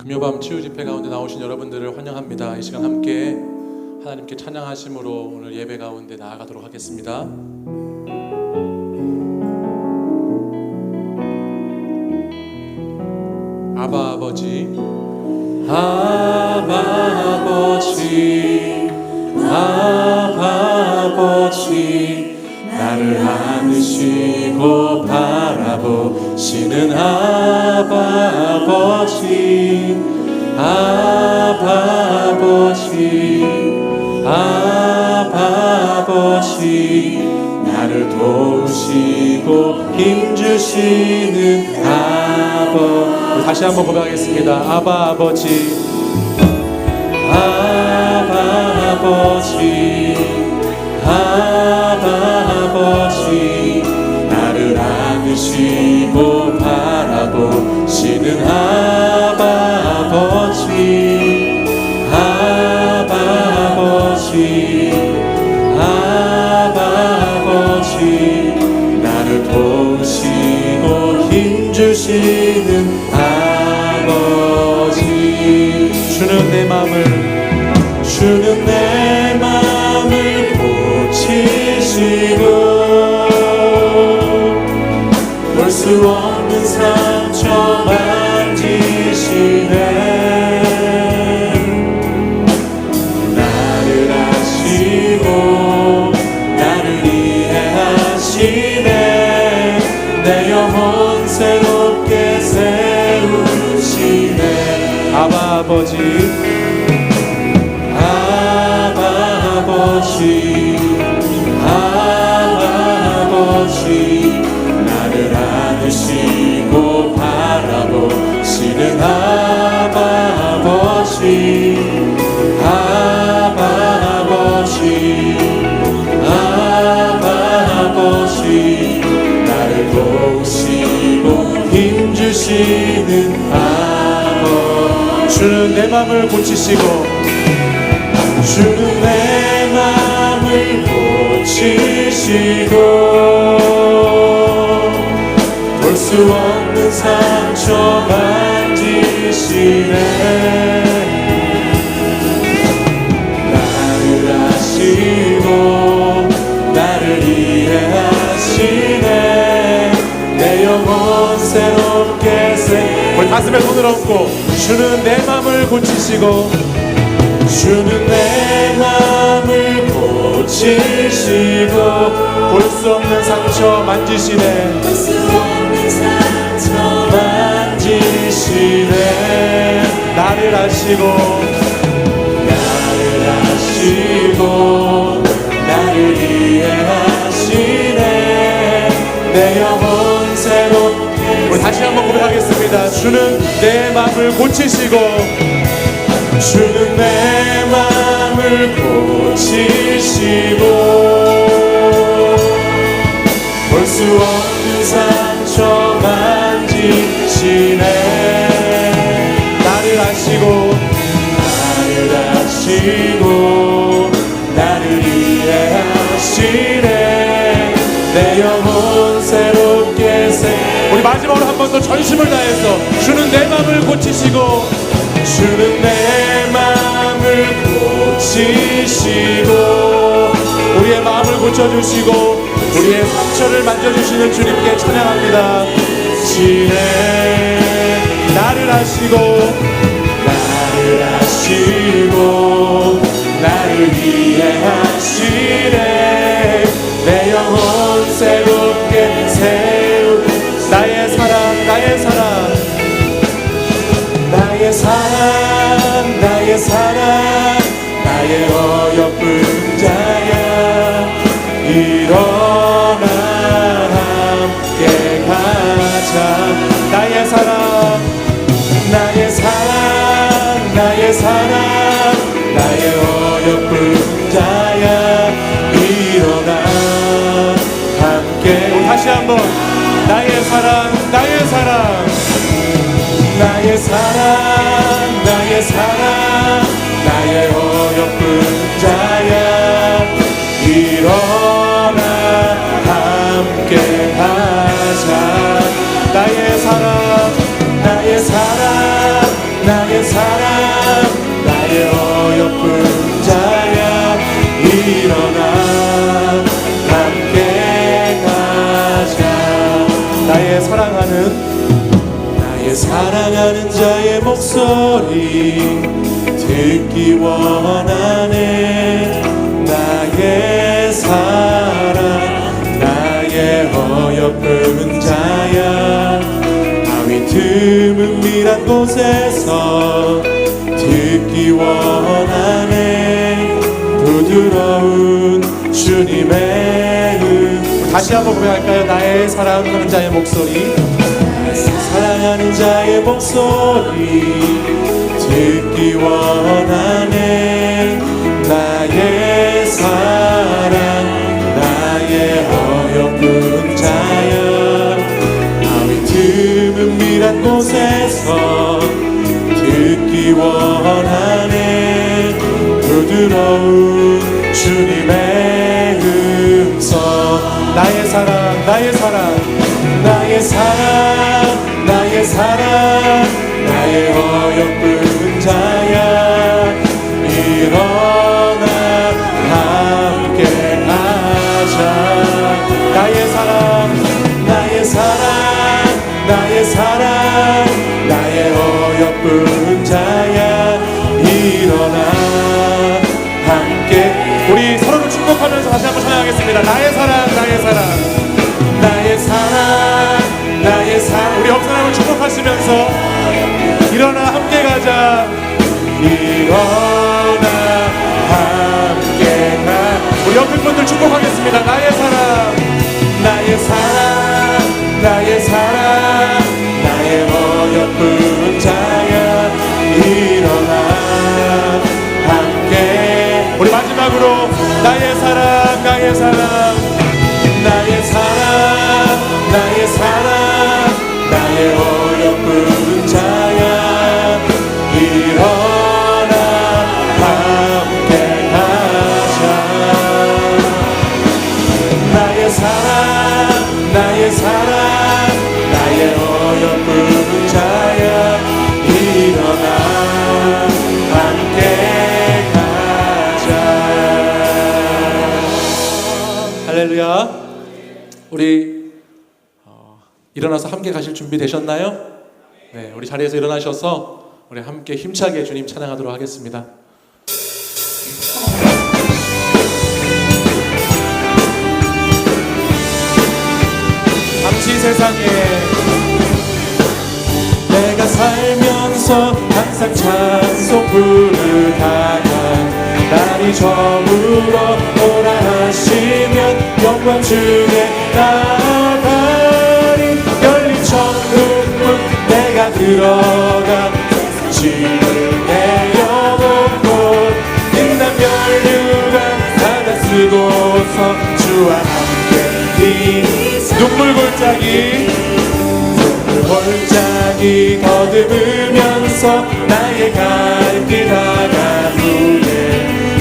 금요밤 치유집회 가운데 나오신 여러분들을 환영합니다. 이 시간 함께 하나님께 찬양하심으로 오늘 예배 가운데 나아가도록 하겠습니다. 아바 아버지, 아바 아버지, 아바 아버지, 나를 안으시고 바라보시는 아바 아버지, 아바 아버지, 아바 아버지, 나를 도우시고 힘주시는 아버지. 다시 한번 고백하겠습니다. 아바 아버지, 아바 아버지, 아바 아버지, 나를 안으시고 바라보시는 아바 아버지, 아바 아버지, 아바 아버지, 나를 도우시고 힘주시는 아버지. 주는 내 맘을 고치시고 볼 수 없는 상처 만지시네. 나를 아시고 나를 이해하시네. 내 영혼 새롭게 세우시네. 아바 아버지, 아바 아버지, 아바 아버지, 나를 안으시고 바라보시는 아바 아버지, 아바 아버지, 아바 아버지, 나를 도우시고 힘주시는 아버지. 주는 내 맘을 고치시고, 주는 내 맘을 고치시고 볼 수 없는 상처 만지시네. 나를 아시고 나를 이해하시네. 내 영혼 새롭게 우리 가슴에 손을 얹고, 주는 내 맘을 고치시고, 주는 내 맘을 고치시고 볼 수 없는 상처 만지시네. 볼 수 없는 상처 만지시네. 나를 아시고 나를 이해하시네. 내 영혼 새롭게. 우리 다시 한번 고백하겠습니다. 주는 내 맘을 고치시고, 주는 내 맘을 고치시고 볼 수 없는 상처 만지시네. 나를 아시고 나를 이해하시네. 내 영혼 새롭게 우리 마지막으로 한 번 더 전심을 다해서 주는 내 맘을 고치시고, 주는 내 맘을 고치시고 우리의 마음을 고쳐주시고 우리의 상처를 만져주시는 주님께 찬양합니다. 지네. 나를 아시고 나를 이해하시네. 내 영혼 새롭게 세우. 나의 사랑, 나의 사랑, 나의 사랑, 나의 사랑, 나의 어여쁜 자야, 일어나 함께 가자. 나의 사랑, 나의 사랑, 나의 사랑, 나의 어여쁜 자야, 일어나 함께. 다시 한번. 나의 사랑, 나의 사랑, 나의 사랑, 나의 사랑, 나의 어여쁜 자야, 일어나 함께 가자. 나의 사랑, 나의 사랑, 나의 사랑하는 자의 목소리 듣기 원하네. 나의 사랑 나의 어여쁜 자야. 바위 드문 미란 곳에서 듣기 원하네. 부드러운 주님의 다시 한번 고백할까요? 나의 사랑하는 자의 목소리, 사랑하는 자의 목소리 듣기 원하네. 나의 사랑 나의 어여쁜 자야. 바위 드문 미란 곳에서 듣기 원하네. 부드러운 주님의 음성. 나의 사랑 나의 사랑 나의 사랑 나의 사랑 나의 어여쁜 자야. 일어나 함께 하자. 나의 사랑 나의 사랑 나의 사랑 나의 어여쁜 자야. 일어나 함께. 우리 서로를 축복하면서 다시 한번 찬양하겠습니다. 나의 사랑 나의 사랑 나의 사랑 나의 사랑. 우리 옆 사람을 축복하시면서 일어나 함께 가자. 일어나 함께 가. 우리 옆에 분들 축복하겠습니다. 나의 사랑 나의 사랑 나의 사랑 나의 어여쁜 자야. 일어나 함께. 우리 마지막으로 나의 사랑 나의 사랑 나의 사랑 나의 사랑 나의 어여쁜 자야. 일어나 함께 하자. 나의 사랑 나의 사랑 나의 어여쁜 자야. 일어나 함께 가자. 할렐루야. 우리 일어나서 함께 가실 준비 되셨나요? 네, 우리 자리에서 일어나셔서 우리 함께 힘차게 주님 찬양하도록 하겠습니다. 잠시 세상에 내가 살면서 항상 찬송 부르다가 날이 저물어 오라 하시면 영광 중에 나아가리. 열린 천국문 내가 들어가 짐을 내려놓고 빛난 면류관 바다 쓰고서 주와 함께 눈물 골짜기 더듬으면서 나의 갈 길 다가오네.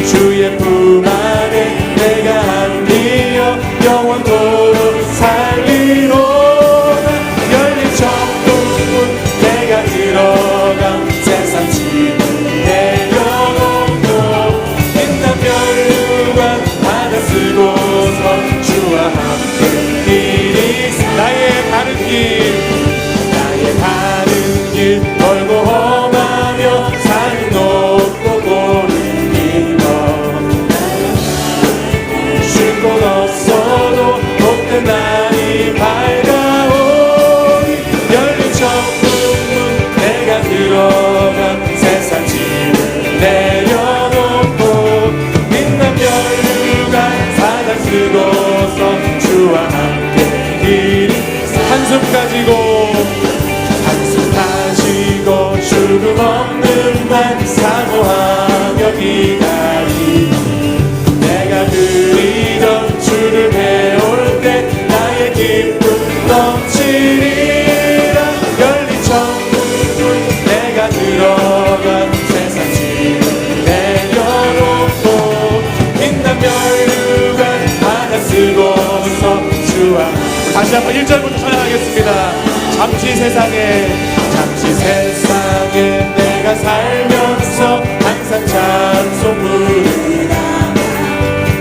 주의 품 안에 내가 안기어 영원토록 살리로다. 열린 천국문 내가 들어가 세상 짐을 내려놓고 빛난 면류관 바다 쓰고서 주와 함께 길이. 나의 가는 길 멀고 험하며 산이 높고 고를 길어 쉴 곳 없어도 못된 날이 밝아오니. 열린 천국문 내가 들어가 세상 짐을 내려놓고 빛난 면류관 바다 쓰고서 주와 함께 길이. 한숨 가지고 죽음 없는 날 사모하며 기다리. 내가 그리던 주를 배울 때 나의 기쁨 넘치리라. 열린 천국문 내가 들어가 세상 짐을 내려놓고 빛난 면류관 바다 쓰고서 주와. 다시 한번 1절부터 찬양하겠습니다. 잠시 세상에 내가 살면서 항상 찬송 부르다.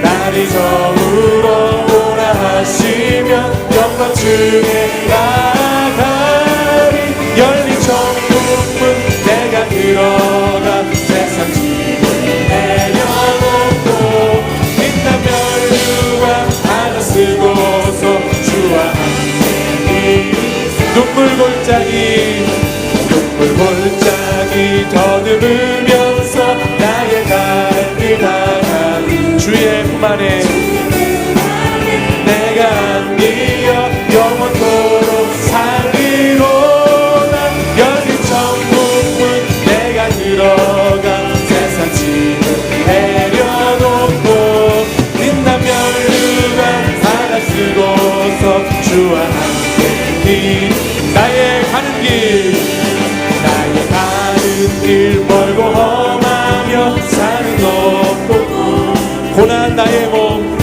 날이 저물어 오라 하시면 영광 중에 나아가리. 열린 천국문 더듬으면서 나의 갈길 나간 주의 품 안에 내가 안기어 영원토록 살리로다. 열린 천국문 내가 들어가 세상 짐을 내려놓고 빛난 면류관 하나 쓰고서 주와 함께 길 나의 가는 길 멀고 험하며 산은 높고 고난 나의 몸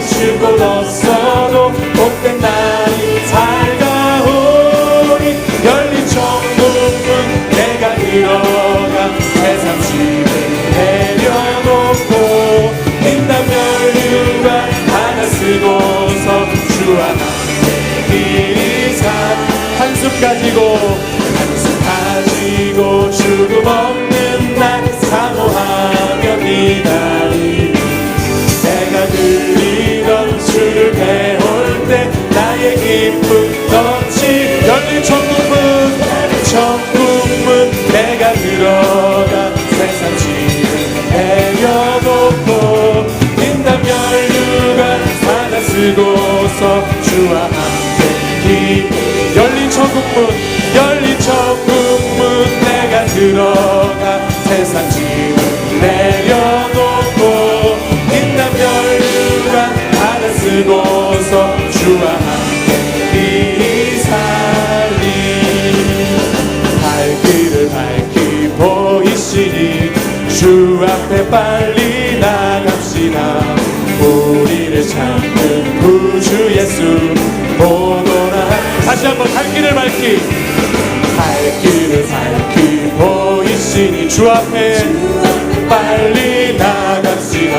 쉴 곳 없어도 복된 날이 밝아오니 열린 천국문 내가 들어가 세상 짐을 내려놓고 빛난 면류관 하나 쓰고서 주와 함께 길이 산 한숨 가지고 죽음 없는 날 사모하며 기다리 내가 그리던 주를 배울 때 나의 기쁨 넘치 열린 천국문 내가 들어가 세상 짐을 내려놓고 빛난 면류관 하나 쓰고서 주와 함께 열린 천국문 내가 들어가 세상 짐을 내려놓고 빛난 면류관 하나 쓰고서 주와 함께 이 살리 발길을 밝히 보이시니 주 앞에 빨리 나갑시다. 우리를 찾는 구주 예수 보도나 다시 한번 발길을 밝히 보이시니 주 앞에 빨리 나갑시다.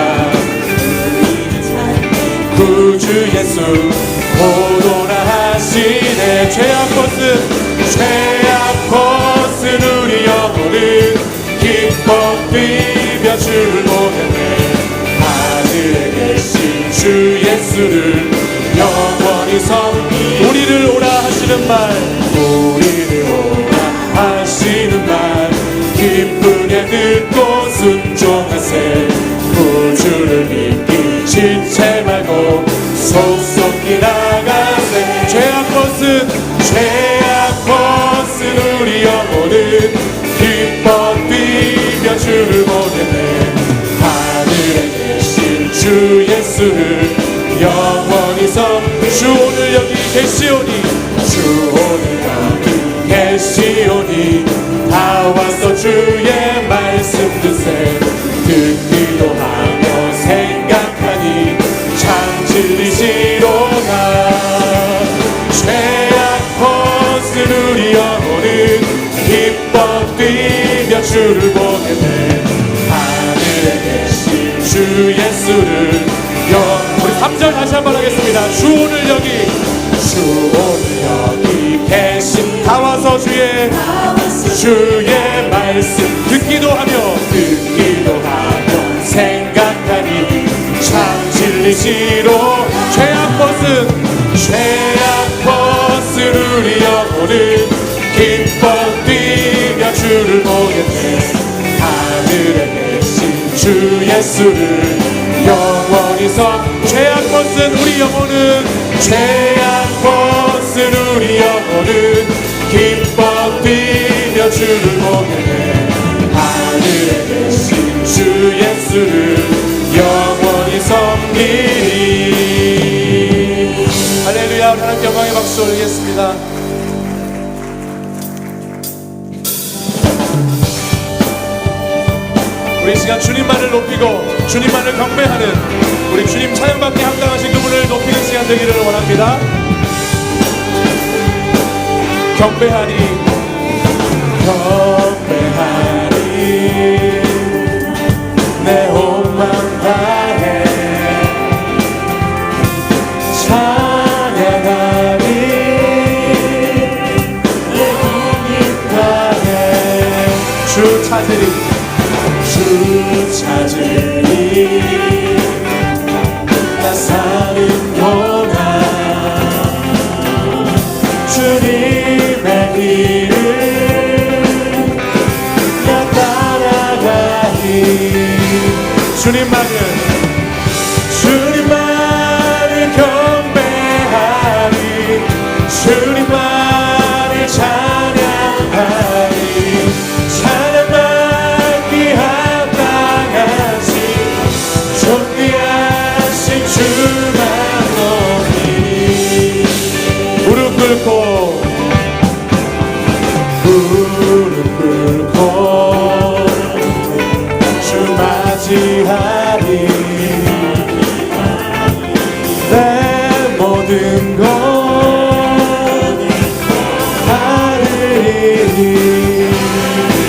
구주 예수 보도나 하시네. 죄악 벗은 우리 영혼은 기뻐 뛰며 주를 보겠네. 하늘에 계신 주 예수를 영원히 섬기 우리를 오라 하시는 말 기쁘게 듣고 순종하세. 구주를 믿기 지체 말고 속속히 나가세. 죄악 벗은 우리 영혼은 기뻐 뛰며 주를 보겠네. 하늘에 계신 주 예수를 영원히 주 오늘 여기 계시오니 다 와서 주의 말씀 듣세. 듣기도 하며 생각하니 참 진리시로다. 죄악 벗은 우리 영혼은 기뻐 뛰며 주를 보겠네. 하늘에 계신 주 예수를 우리 3절 다시 한번 하겠습니다. 주 오늘 여기 계신 다 와서 주의 말씀 듣기도 하며 생각하니 참 진리시로. 죄악 벗은 우리 영혼은 기뻐 뛰며 주를 보겠네. 하늘에 계신 주 예수를 영원히 죄악 벗은 우리 영혼은 기뻐 뛰며 주를 보겠네. 하늘에 계신 주 예수를 영원히 섬기리. 할렐루야. 하나님께 영광의 박수 올리겠습니다. 우리 시간 주님만을 높이고 주님만을 경배하는 우리 주님 찬양받기 합당하신 그분을 높이는 시간 되기를 원합니다. 경배하리 내 온맘 다해 찬양하리 내 힘 다해 주 찾으리 나 사는 동안 주님의 길을 주님만을 경배하리 주님만을 찬양하리 찬양받기 합당하신 존귀하신 주만 높이리 무릎 꿇고 주 맞이하리 내 모든 것 하리니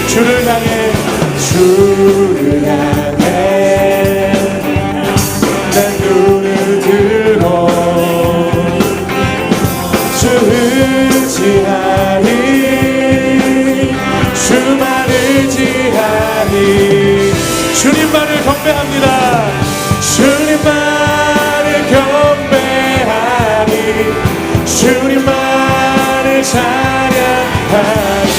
주를 향해 내 눈을 들어 주 의지하리 주만 의지하리 주님만을 경배합니다 주님만을 경배하리 주님만을 찬양하리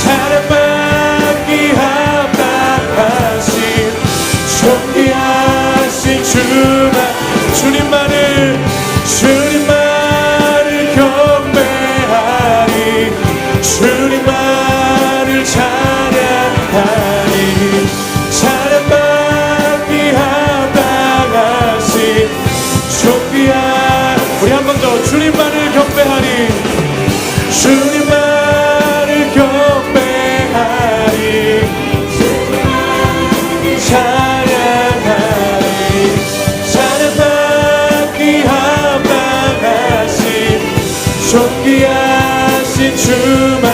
찬양받기 합당하신 존귀하신 주만 주님만을 경배하리 주님만을 찬양하리 찬양받기 합당하신 존귀한 우리 한 번 더 주님만을 경배하리 주님만을 경배하리 찬양하리 찬양받기 합당하신 존귀하신 주만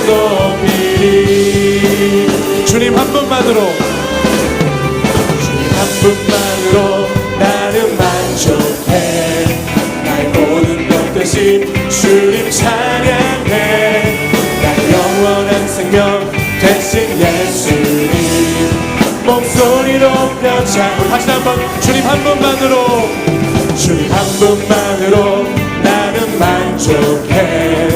높이리 주님 한 분만으로 나는 만족해 나의 모든 것 대신 주님 찬양해 나의 영원한 생명 대신 예수님 목소리 높여 찬양 다시 한번 주님 한 분만으로 나는 만족해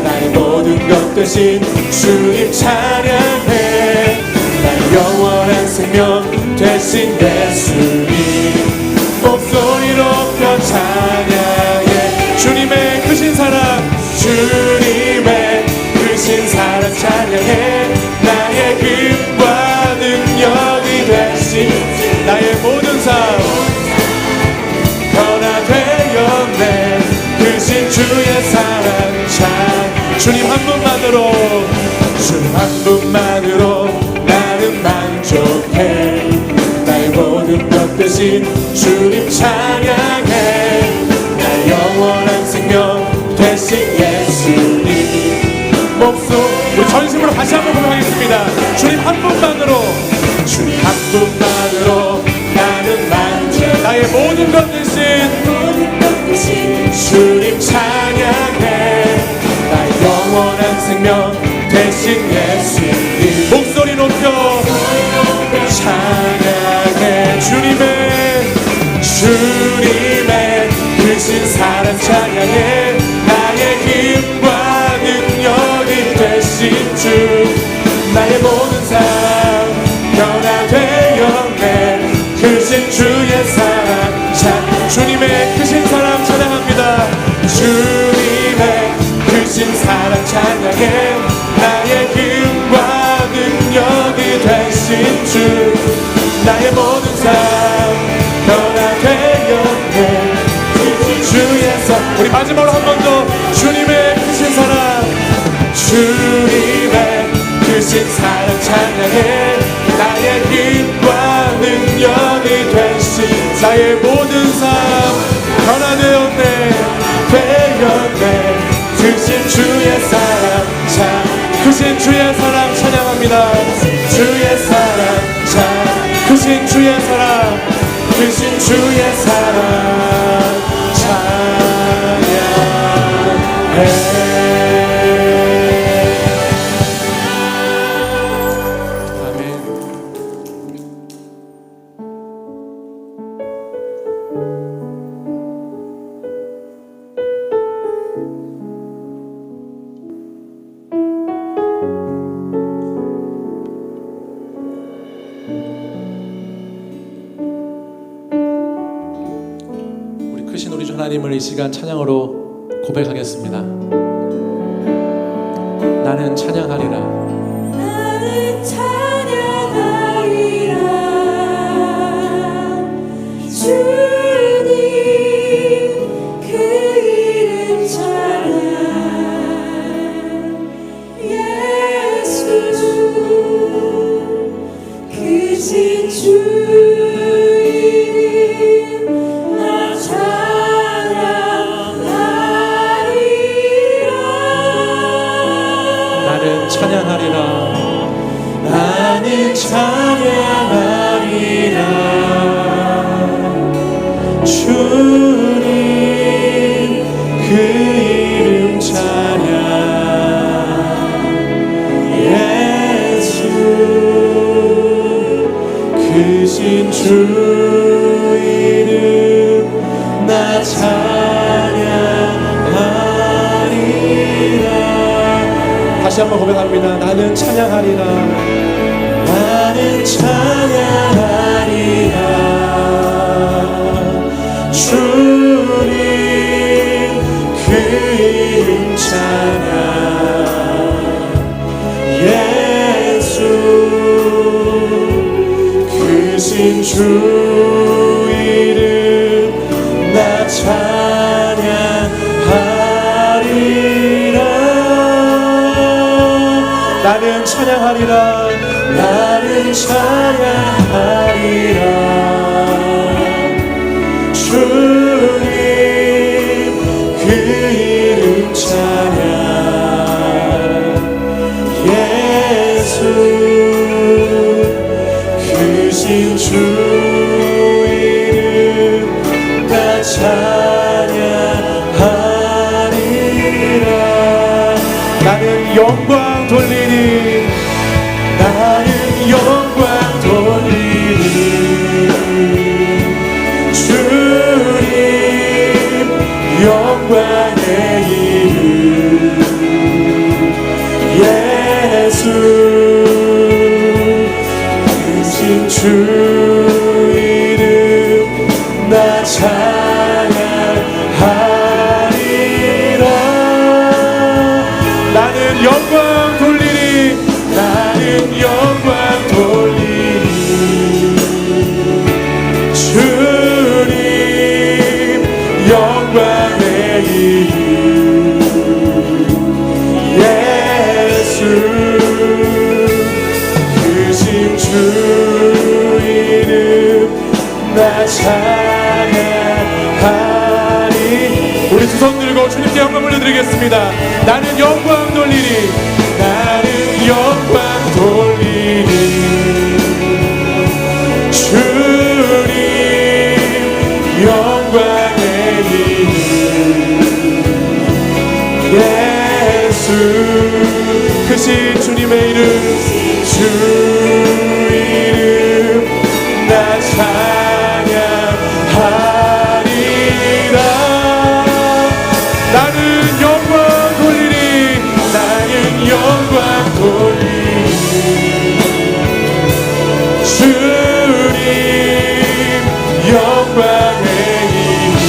나의 모든 것 대신 주님 찬양해 나의 영원한 생명 대신 예수님 목소리 높여 찬양해 주님의 크신 사랑 찬양해 나의 힘과 능력이 되신 나의 모든 삶 변화되었네 크신 주의 사랑 주님 한 분만으로 나는 만족해 나의 모든 것 대신 주님 찬양해 나의 영원한 생명 대신 예수님 우리 전심으로 다시 한번 고백하겠습니다. 주님 한 분만으로 나는 만족 나의 모든 것 대신 주님 찬양해 나의 영원한 생명 대신 예수님 목소리 높여 찬양해 주님의 크신 사랑 찬양해 나의 힘과 능력이 되신 주 나의 모든 삶 변화되었네 크신 주의 사랑 주님의 크신 사랑 찬양합니다 주님의 크신 사랑 찬양해 나의 힘과 능력이 되신 주 나의 모든 삶 변화되었네 주의 사랑 우리 마지막으로 한 번 더 주님의 크신 사랑 찬양해 나의 힘과 능력이 되신 나의 모든 삶 변화되었네 크신 주의 사랑 크신 주의 사랑 찬양합니다 주의 사랑 크신 주의 사랑 크신 주의 사랑 찬양해 하나님을 이 시간 찬양으로 고백하겠습니다. 나는 찬양하리라. 나는 찬양하리라. 주님 그 이름 찬양. 예수 크신 주 이름 나 찬양하리라. 나는 찬양하리라. 주님 그 이름 찬양. 예수 크신 주 이름 나 찬양하리라. 다시 한번 고백합니다. 나는 찬양하리라. 나는 찬양하리라. 주님 그 이름 찬양. 예수 크신 주 이름 나 찬양하리라. 나는 찬양하리라. 나는 찬양하리라. 주님 그 이름 찬양. 예수 크신 주 이름 나 찬양하리라. 나는 영광 돌리니. 나는 영광 돌리니. 주님 영광의 이름. 예수 크신 주 이름 나 찬양하리라. 나는 영광 돌리니. 나는 영광 돌리니. 주님 영광의 이름. 예수 크신 주 이름 나 찬양하리. 우리 두 손 들고 주님께 영광 올려드리겠습니다. 나는 영광 돌리니. 나는 영광 돌리니. 주님 영광의 이름. 예수 크신 주님의 이름. 주 이름 나 찬양하리라. 나는 영광 돌리니. 나는 영광 돌리니. 주님 영광의 이름.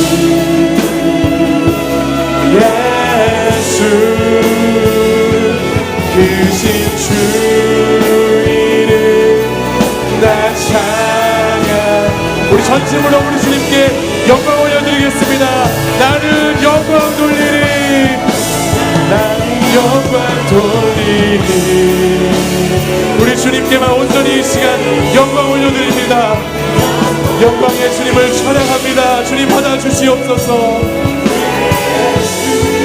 예수 크신 주 이름 나 찬양. 우리 전심으로 우리 주님께 영광 올려드리겠습니다. 나는 영광 돌리니. 나는 영광 돌리니. 우리 주님께만 온전히 이 시간 영광 올려드립니다. 영광의 주님을 찬양합니다. 주님 받아주시옵소서.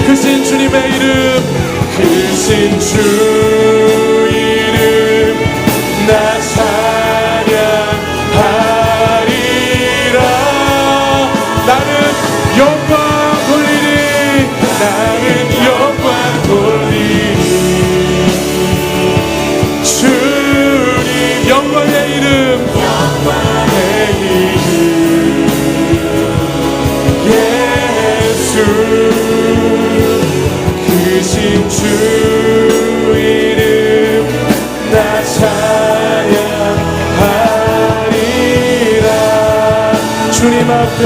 크신 주님의 이름. 크신 주 이름 나 찬양하리라. 나는 영광 돌리니. 나는 영광 돌리니. 주님 영광의 이름. 영광의 이름. 예수 크신 주 이름 나 찬양하리라. 주님 앞에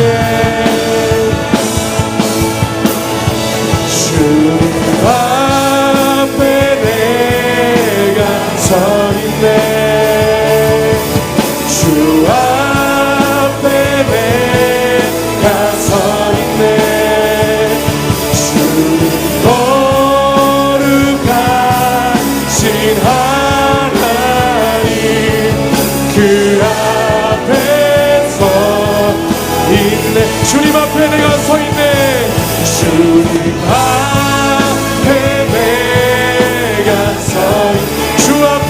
주님 앞에 내가 주 앞에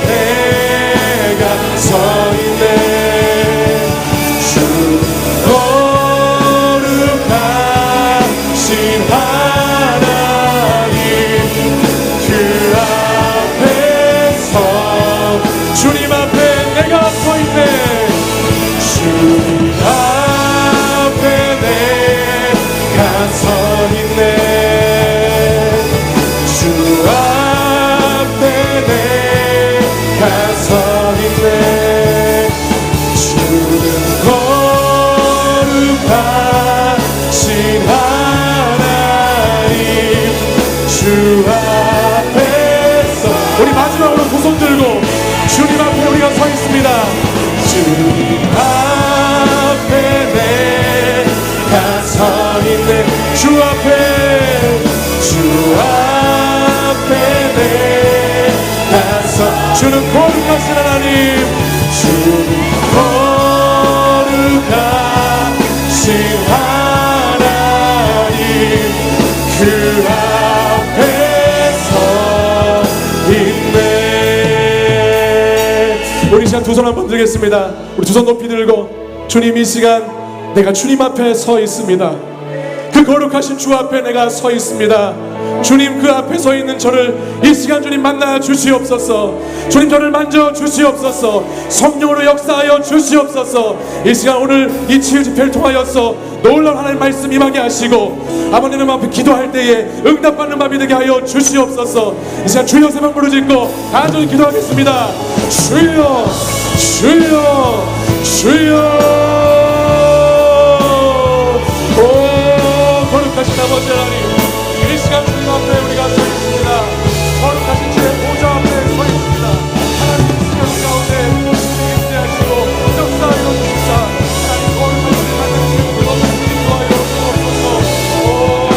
내가 서 있네. 주 거룩하신 하나님 그 앞에서 주님 앞에 내가 서 있네. 주님 앞에 내가 서 있네. 주 앞에 내가 서 있네. 주는 거룩하신 하나님 주 앞에서 우리 마지막으로 두 손 들고 주님 앞에 우리가 서 있습니다. 주님 앞에 내가 서 있네. 주 앞에 내가 서 주는 거룩하신 하나님 주는 거룩하신 하나님 그 앞에 서 있네. 우리 이 시간 두 손 한번 들겠습니다. 우리 두 손 높이 들고 주님 이 시간 내가 주님 앞에 서 있습니다. 그 거룩하신 주 앞에 내가 서 있습니다. 주님 그 앞에 서 있는 저를 이 시간 주님 만나 주시옵소서. 주님 저를 만져 주시옵소서. 성령으로 역사하여 주시옵소서. 이 시간 오늘 이 치유 집회를 통하여서 놀라운 하나님 말씀 임하게 하시고 아버님 앞에 기도할 때에 응답받는 밤이 되게 하여 주시옵소서. 이 시간 주여 세 번 부르짖고 간절히 기도하겠습니다. 주여 주여 주여. 오 거룩하신 아버지 하나님 이 시간 주님 앞에 우리가 서 있습니다. 거룩하신 주의 보좌 앞에 서 있습니다. 하나님 이 시간 가운데 임재하시고 역사하여 주시자. 하나님 거룩하신 주님 만나시고 불러주시기 좋아요 주옵소서. 오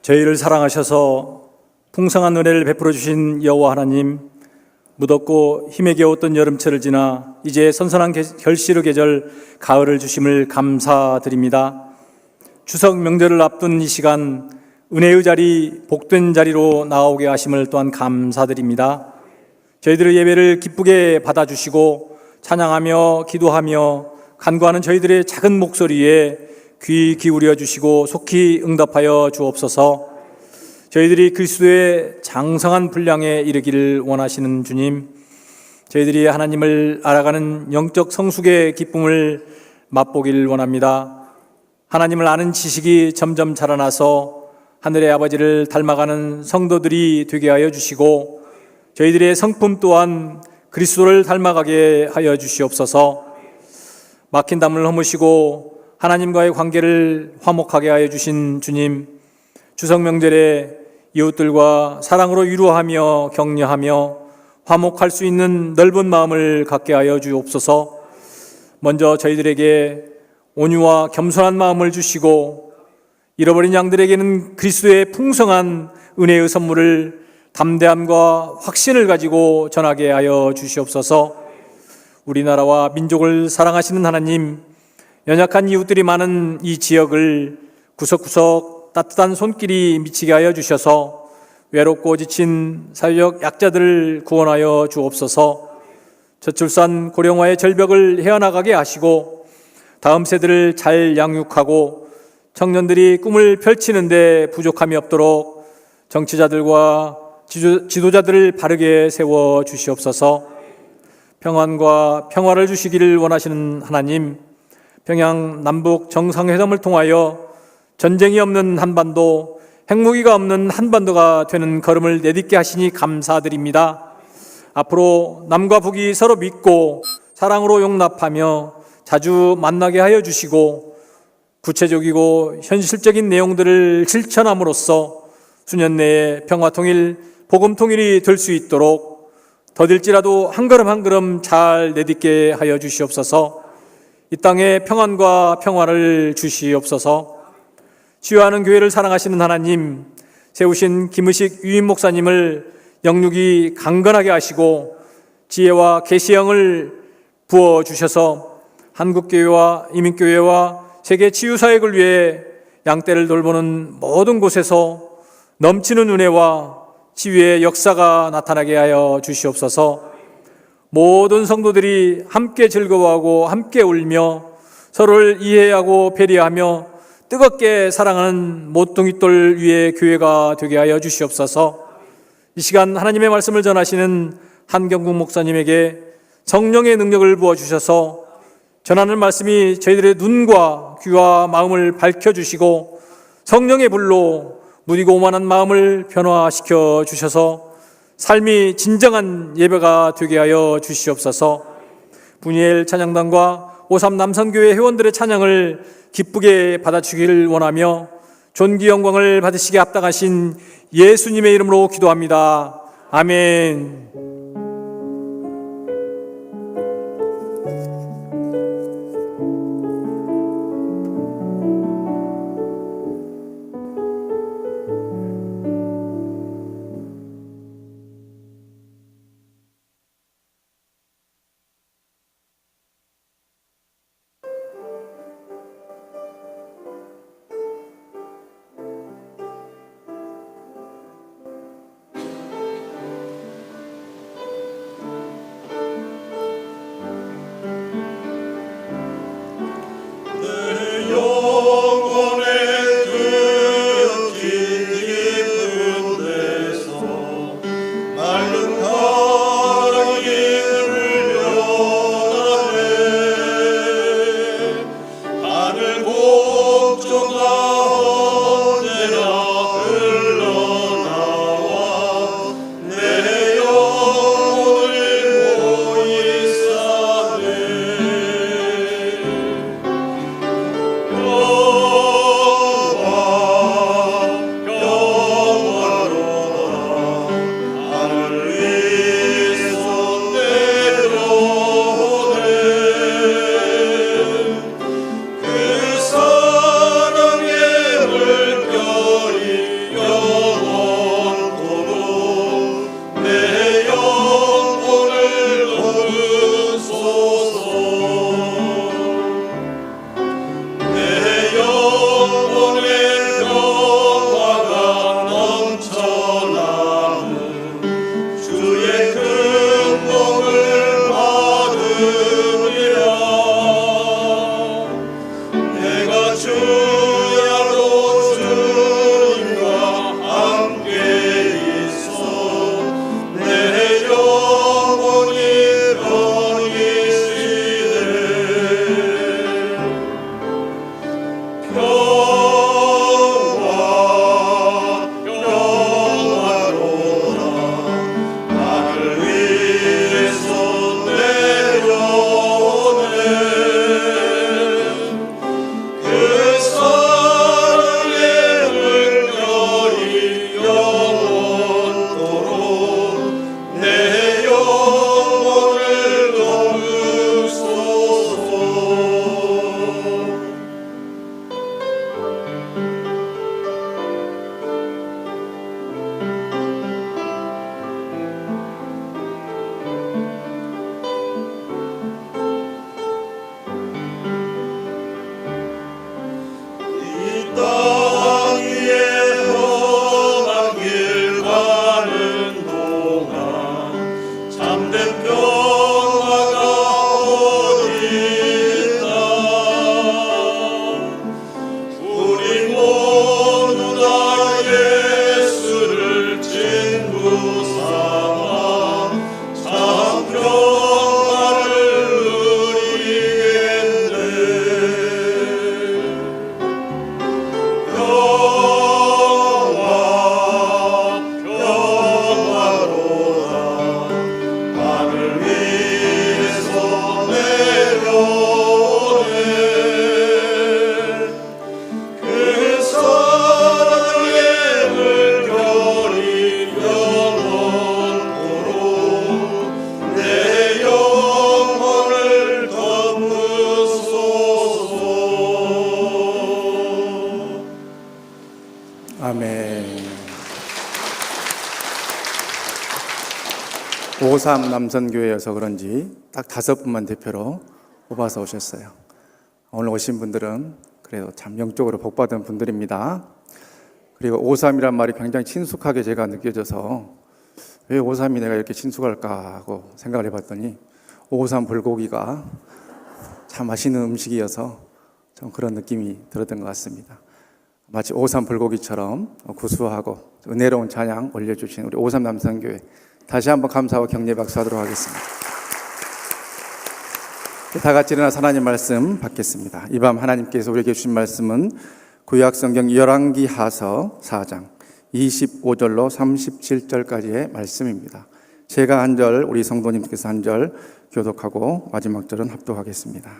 저희를 사랑하셔서 풍성한 은혜를 베풀어 주신 여호와 하나님, 무덥고 힘에 겨웠던 여름철을 지나 이제 선선한 결실의 계절 가을을 주심을 감사드립니다. 추석 명절을 앞둔 이 시간 은혜의 자리, 복된 자리로 나오게 하심을 또한 감사드립니다. 저희들의 예배를 기쁘게 받아주시고 찬양하며 기도하며 간구하는 저희들의 작은 목소리에 귀 기울여 주시고 속히 응답하여 주옵소서. 저희들이 그리스도의 장성한 분량에 이르기를 원하시는 주님, 저희들이 하나님을 알아가는 영적 성숙의 기쁨을 맛보길 원합니다. 하나님을 아는 지식이 점점 자라나서 하늘의 아버지를 닮아가는 성도들이 되게 하여 주시고 저희들의 성품 또한 그리스도를 닮아가게 하여 주시옵소서. 막힌 담을 허무시고 하나님과의 관계를 화목하게 하여 주신 주님, 추석 명절에 이웃들과 사랑으로 위로하며 격려하며 화목할 수 있는 넓은 마음을 갖게 하여 주옵소서. 먼저 저희들에게 온유와 겸손한 마음을 주시고 잃어버린 양들에게는 그리스도의 풍성한 은혜의 선물을 담대함과 확신을 가지고 전하게 하여 주시옵소서. 우리나라와 민족을 사랑하시는 하나님, 연약한 이웃들이 많은 이 지역을 구석구석 따뜻한 손길이 미치게 하여 주셔서 외롭고 지친 사회적 약자들을 구원하여 주옵소서. 저출산 고령화의 절벽을 헤어나가게 하시고 다음 세대를 잘 양육하고 청년들이 꿈을 펼치는데 부족함이 없도록 정치자들과 지도자들을 바르게 세워 주시옵소서. 평안과 평화를 주시기를 원하시는 하나님, 평양 남북 정상회담을 통하여 전쟁이 없는 한반도, 핵무기가 없는 한반도가 되는 걸음을 내딛게 하시니 감사드립니다. 앞으로 남과 북이 서로 믿고 사랑으로 용납하며 자주 만나게 하여 주시고 구체적이고 현실적인 내용들을 실천함으로써 수년 내에 평화통일, 복음통일이 될 수 있도록 더딜지라도 한 걸음 한 걸음 잘 내딛게 하여 주시옵소서. 이 땅에 평안과 평화를 주시옵소서. 치유하는 교회를 사랑하시는 하나님, 세우신 김의식 유임 목사님을 영육이 강건하게 하시고 지혜와 계시형을 부어주셔서 한국교회와 이민교회와 세계 치유사역을 위해 양떼를 돌보는 모든 곳에서 넘치는 은혜와 치유의 역사가 나타나게 하여 주시옵소서. 모든 성도들이 함께 즐거워하고 함께 울며 서로를 이해하고 배려하며 뜨겁게 사랑하는 모퉁이돌 위의 교회가 되게 하여 주시옵소서. 이 시간 하나님의 말씀을 전하시는 한경국 목사님에게 성령의 능력을 부어주셔서 전하는 말씀이 저희들의 눈과 귀와 마음을 밝혀주시고 성령의 불로 무디고 오만한 마음을 변화시켜 주셔서 삶이 진정한 예배가 되게 하여 주시옵소서. 분이엘 찬양단과 오삼 남성교회 회원들의 찬양을 기쁘게 받아주기를 원하며 존귀 영광을 받으시게 합당하신 예수님의 이름으로 기도합니다. 아멘. 오삼 남선교회여서 그런지 딱 5분만 대표로 뽑아서 오셨어요. 오늘 오신 분들은 그래도 참 영적으로 복받은 분들입니다. 그리고 오삼이란 말이 굉장히 친숙하게 제가 느껴져서 왜 오삼이 내가 이렇게 친숙할까 하고 생각을 해봤더니 오삼 불고기가 참 맛있는 음식이어서 좀 그런 느낌이 들었던 것 같습니다. 마치 오삼 불고기처럼 구수하고 은혜로운 찬양 올려주신 우리 오삼 남선교회 다시 한번 감사하고 격려 박수하도록 하겠습니다. 다 같이 일어나서 하나님 말씀 받겠습니다. 이 밤 하나님께서 우리에게 주신 말씀은 구약성경 열왕기하서 4장 25절로 37절까지의 말씀입니다. 제가 한 절, 우리 성도님께서 한 절 교독하고 마지막 절은 합독하겠습니다.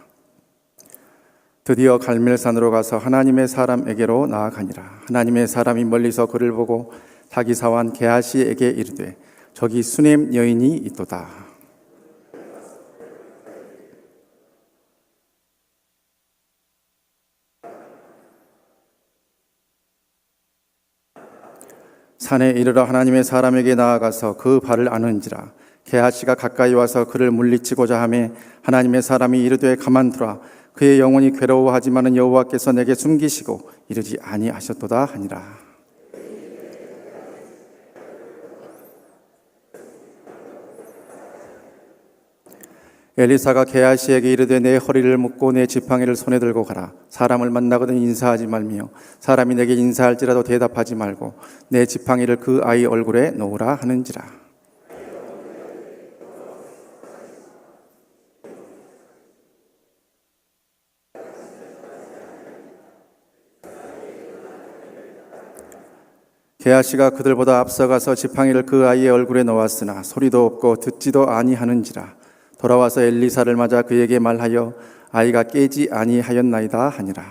드디어 갈멜산으로 가서 하나님의 사람에게로 나아가니라. 하나님의 사람이 멀리서 그를 보고 자기 사환 게하시에게 이르되 저기 수넴 여인이 있도다. 산에 이르러 하나님의 사람에게 나아가서 그 발을 아는지라. 게하시가 가까이 와서 그를 물리치고자 하매 하나님의 사람이 이르되 가만두라. 그의 영혼이 괴로워하지만은 여호와께서 내게 숨기시고 이르지 아니하셨도다 하니라. 엘리사가 게하시에게 이르되 내 허리를 묶고 내 지팡이를 손에 들고 가라. 사람을 만나거든 인사하지 말며 사람이 내게 인사할지라도 대답하지 말고 내 지팡이를 그 아이 얼굴에 놓으라 하는지라. 게하시가 그들보다 앞서가서 지팡이를 그 아이의 얼굴에 놓았으나 소리도 없고 듣지도 아니하는지라. 돌아와서 엘리사를 맞아 그에게 말하여 아이가 깨지 아니하였나이다 하니라.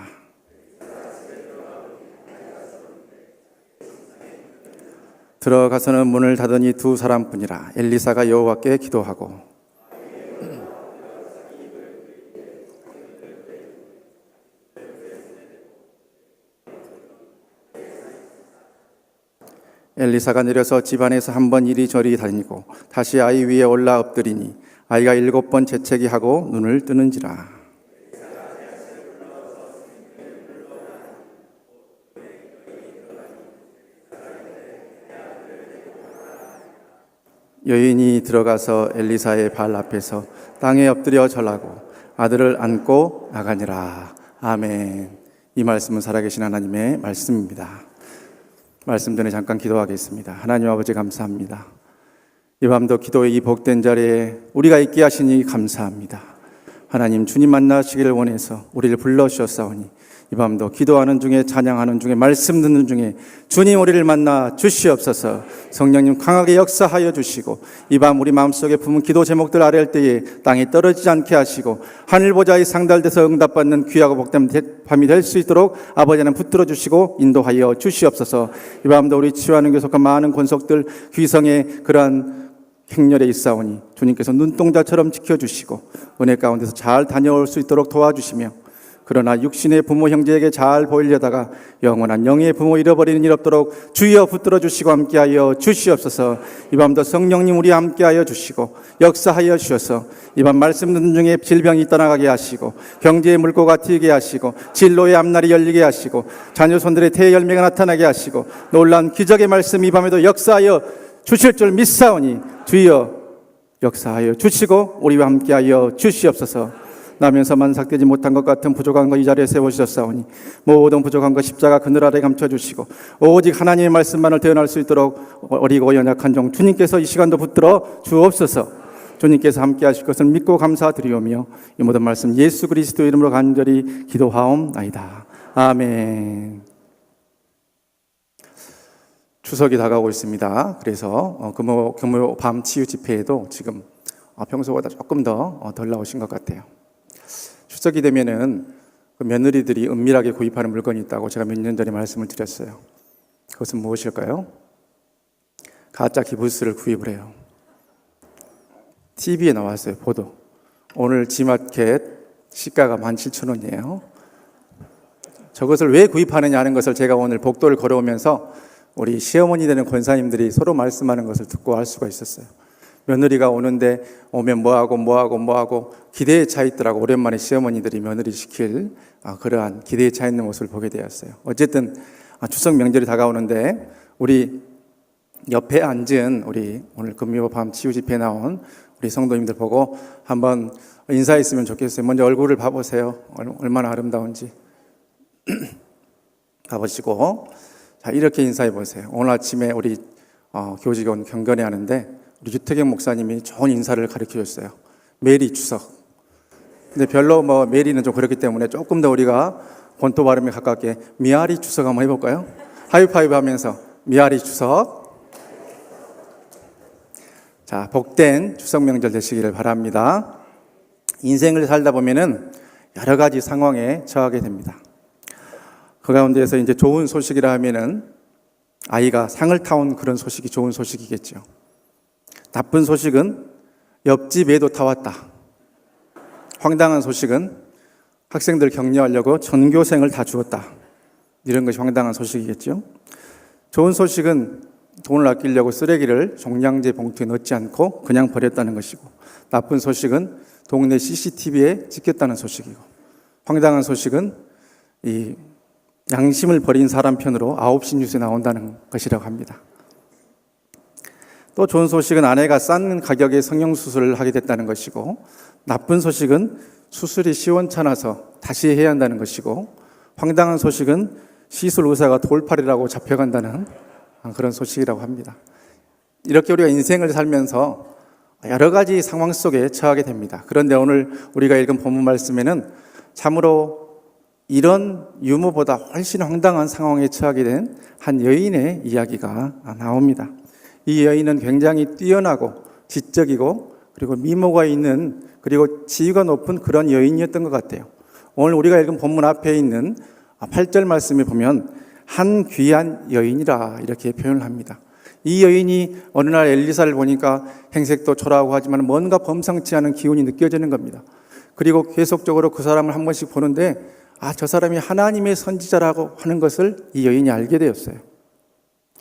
들어가서는 문을 닫으니 두 사람뿐이라. 엘리사가 여호와께 기도하고 엘리사가 내려서 집안에서 한 번 이리저리 다니고 다시 아이 위에 올라 엎드리니 아이가 7번 재채기 하고 눈을 뜨는지라. 여인이 들어가서 엘리사의 발 앞에서 땅에 엎드려 절하고 아들을 안고 나가니라. 아멘. 이 말씀은 살아계신 하나님의 말씀입니다. 말씀 전에 잠깐 기도하겠습니다. 하나님 아버지 감사합니다. 이 밤도 기도의 이 복된 자리에 우리가 있게 하시니 감사합니다. 하나님 주님 만나시기를 원해서 우리를 불러주셨사오니 이 밤도 기도하는 중에 찬양하는 중에 말씀 듣는 중에 주님 우리를 만나 주시옵소서. 성령님 강하게 역사하여 주시고 이 밤 우리 마음속에 품은 기도 제목들 아뢰할 때에 땅에 떨어지지 않게 하시고 하늘 보좌에 상달돼서 응답받는 귀하고 복된 밤이 될 수 있도록 아버지는 붙들어 주시고 인도하여 주시옵소서. 이 밤도 우리 치유하는 교회 속한 많은 권속들 귀성의 그러한 행렬에 있사오니 주님께서 눈동자처럼 지켜주시고 은혜 가운데서 잘 다녀올 수 있도록 도와주시며 그러나 육신의 부모 형제에게 잘 보이려다가 영원한 영의 부모 잃어버리는 일 없도록 주여 붙들어 주시고 함께하여 주시옵소서. 이 밤도 성령님 우리 함께하여 주시고 역사하여 주셔서 이 밤 말씀 듣는 중에 질병이 떠나가게 하시고 경제의 물고가 튀게 하시고 진로의 앞날이 열리게 하시고 자녀 손들의 태의 열매가 나타나게 하시고 놀라운 기적의 말씀 이 밤에도 역사하여 주실 줄 믿사오니 주여 역사하여 주시고 우리와 함께하여 주시옵소서. 나면서 만삭되지 못한 것 같은 부족한 것 이 자리에 세워주셨사오니 모든 부족한 것 십자가 그늘 아래 감춰주시고 오직 하나님의 말씀만을 대언할 수 있도록 어리고 연약한 종 주님께서 이 시간도 붙들어 주옵소서. 주님께서 함께 하실 것을 믿고 감사드리오며 이 모든 말씀 예수 그리스도 이름으로 간절히 기도하옵나이다. 아멘. 추석이 다가오고 있습니다. 그래서 금요 밤 치유 집회에도 지금 평소보다 조금 더 덜 나오신 것 같아요. 추석이 되면은 그 며느리들이 은밀하게 구입하는 물건이 있다고 제가 몇 년 전에 말씀을 드렸어요. 그것은 무엇일까요? 가짜 기부스를 구입을 해요. TV에 나왔어요. 보도. 오늘 지마켓 시가가 17,000원이에요. 저것을 왜 구입하느냐 하는 것을 제가 오늘 복도를 걸어오면서 우리 시어머니 되는 권사님들이 서로 말씀하는 것을 듣고 알 수가 있었어요. 며느리가 오는데 오면 뭐하고 기대에 차 있더라고. 오랜만에 시어머니들이 며느리 시킬 그러한 기대에 차 있는 모습을 보게 되었어요. 어쨌든 추석 명절이 다가오는데 우리 옆에 앉은 우리 오늘 금요 밤 치유 집회에 나온 우리 성도님들 보고 한번 인사했으면 좋겠어요. 먼저 얼굴을 봐보세요. 얼마나 아름다운지 봐보시고, 자, 이렇게 인사해 보세요. 오늘 아침에 우리 교직에 온 경건회 하는데 우리 유태경 목사님이 좋은 인사를 가르쳐 줬어요. 메리 추석. 근데 별로 메리는 좀 그렇기 때문에 조금 더 우리가 본토 발음에 가깝게 미아리 추석 한번 해볼까요? 하이파이브 하면서 미아리 추석. 자, 복된 추석 명절 되시기를 바랍니다. 인생을 살다 보면은 여러 가지 상황에 처하게 됩니다. 그 가운데에서 이제 좋은 소식이라 하면은 아이가 상을 타온 그런 소식이 좋은 소식이겠죠. 나쁜 소식은 옆집 애도 타왔다. 황당한 소식은 학생들 격려하려고 전교생을 다 주었다. 이런 것이 황당한 소식이겠죠. 좋은 소식은 돈을 아끼려고 쓰레기를 종량제 봉투에 넣지 않고 그냥 버렸다는 것이고, 나쁜 소식은 동네 CCTV에 찍혔다는 소식이고, 황당한 소식은 이 양심을 버린 사람 편으로 9시 뉴스에 나온다는 것이라고 합니다. 또 좋은 소식은 아내가 싼 가격에 성형수술을 하게 됐다는 것이고, 나쁜 소식은 수술이 시원찮아서 다시 해야 한다는 것이고, 황당한 소식은 시술 의사가 돌팔이라고 잡혀간다는 그런 소식이라고 합니다. 이렇게 우리가 인생을 살면서 여러 가지 상황 속에 처하게 됩니다. 그런데 오늘 우리가 읽은 본문 말씀에는 참으로 이런 유머보다 훨씬 황당한 상황에 처하게 된 한 여인의 이야기가 나옵니다. 이 여인은 굉장히 뛰어나고 지적이고 그리고 미모가 있는 그리고 지위가 높은 그런 여인이었던 것 같아요. 오늘 우리가 읽은 본문 앞에 있는 8절 말씀에 보면 한 귀한 여인이라 이렇게 표현을 합니다. 이 여인이 어느 날 엘리사를 보니까 행색도 초라하고 하지만 뭔가 범상치 않은 기운이 느껴지는 겁니다. 그리고 계속적으로 그 사람을 한 번씩 보는데 저 사람이 하나님의 선지자라고 하는 것을 이 여인이 알게 되었어요.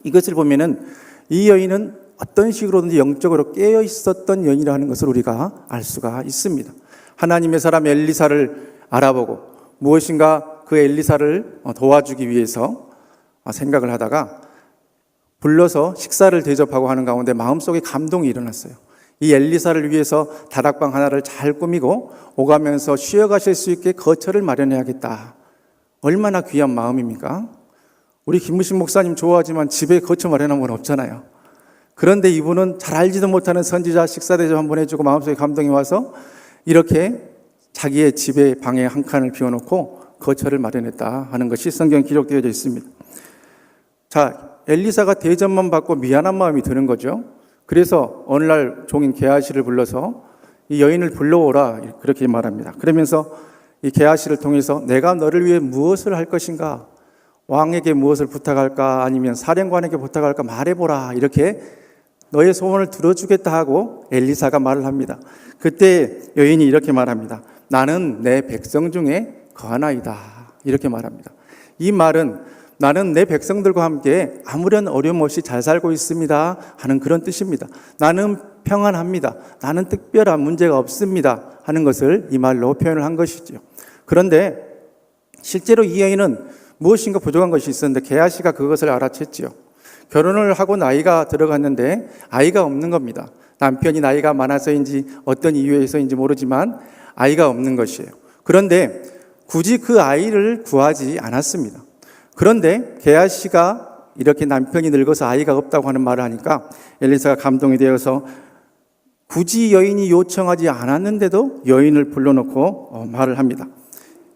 이것을 보면은 이 여인은 어떤 식으로든지 영적으로 깨어 있었던 여인이라는 것을 우리가 알 수가 있습니다. 하나님의 사람 엘리사를 알아보고 무엇인가 그 엘리사를 도와주기 위해서 생각을 하다가 불러서 식사를 대접하고 하는 가운데 마음속에 감동이 일어났어요. 이 엘리사를 위해서 다락방 하나를 잘 꾸미고 오가면서 쉬어가실 수 있게 거처를 마련해야겠다. 얼마나 귀한 마음입니까? 우리 김무신 목사님 좋아하지만 집에 거처 마련한 건 없잖아요. 그런데 이분은 잘 알지도 못하는 선지자 식사 대접 한번 해주고 마음속에 감동이 와서 이렇게 자기의 집에 방에 한 칸을 비워놓고 거처를 마련했다 하는 것이 성경에 기록되어져 있습니다. 자, 엘리사가 대접만 받고 미안한 마음이 드는 거죠. 그래서 어느 날 종인 게하시를 불러서 이 여인을 불러오라 그렇게 말합니다. 그러면서 이 게하시를 통해서 내가 너를 위해 무엇을 할 것인가? 왕에게 무엇을 부탁할까? 아니면 사령관에게 부탁할까? 말해보라. 이렇게 너의 소원을 들어주겠다 하고 엘리사가 말을 합니다. 그때 여인이 이렇게 말합니다. 나는 내 백성 중에 거하나이다. 이렇게 말합니다. 이 말은 나는 내 백성들과 함께 아무런 어려움 없이 잘 살고 있습니다 하는 그런 뜻입니다. 나는 평안합니다. 나는 특별한 문제가 없습니다 하는 것을 이 말로 표현을 한 것이죠. 그런데 실제로 이 여인은 무엇인가 부족한 것이 있었는데 게하시가 그것을 알아챘지요. 결혼을 하고 나이가 들어갔는데 아이가 없는 겁니다. 남편이 나이가 많아서인지 어떤 이유에서인지 모르지만 아이가 없는 것이에요. 그런데 굳이 그 아이를 구하지 않았습니다. 그런데 게하시가 이렇게 남편이 늙어서 아이가 없다고 하는 말을 하니까 엘리사가 감동이 되어서 굳이 여인이 요청하지 않았는데도 여인을 불러놓고 말을 합니다.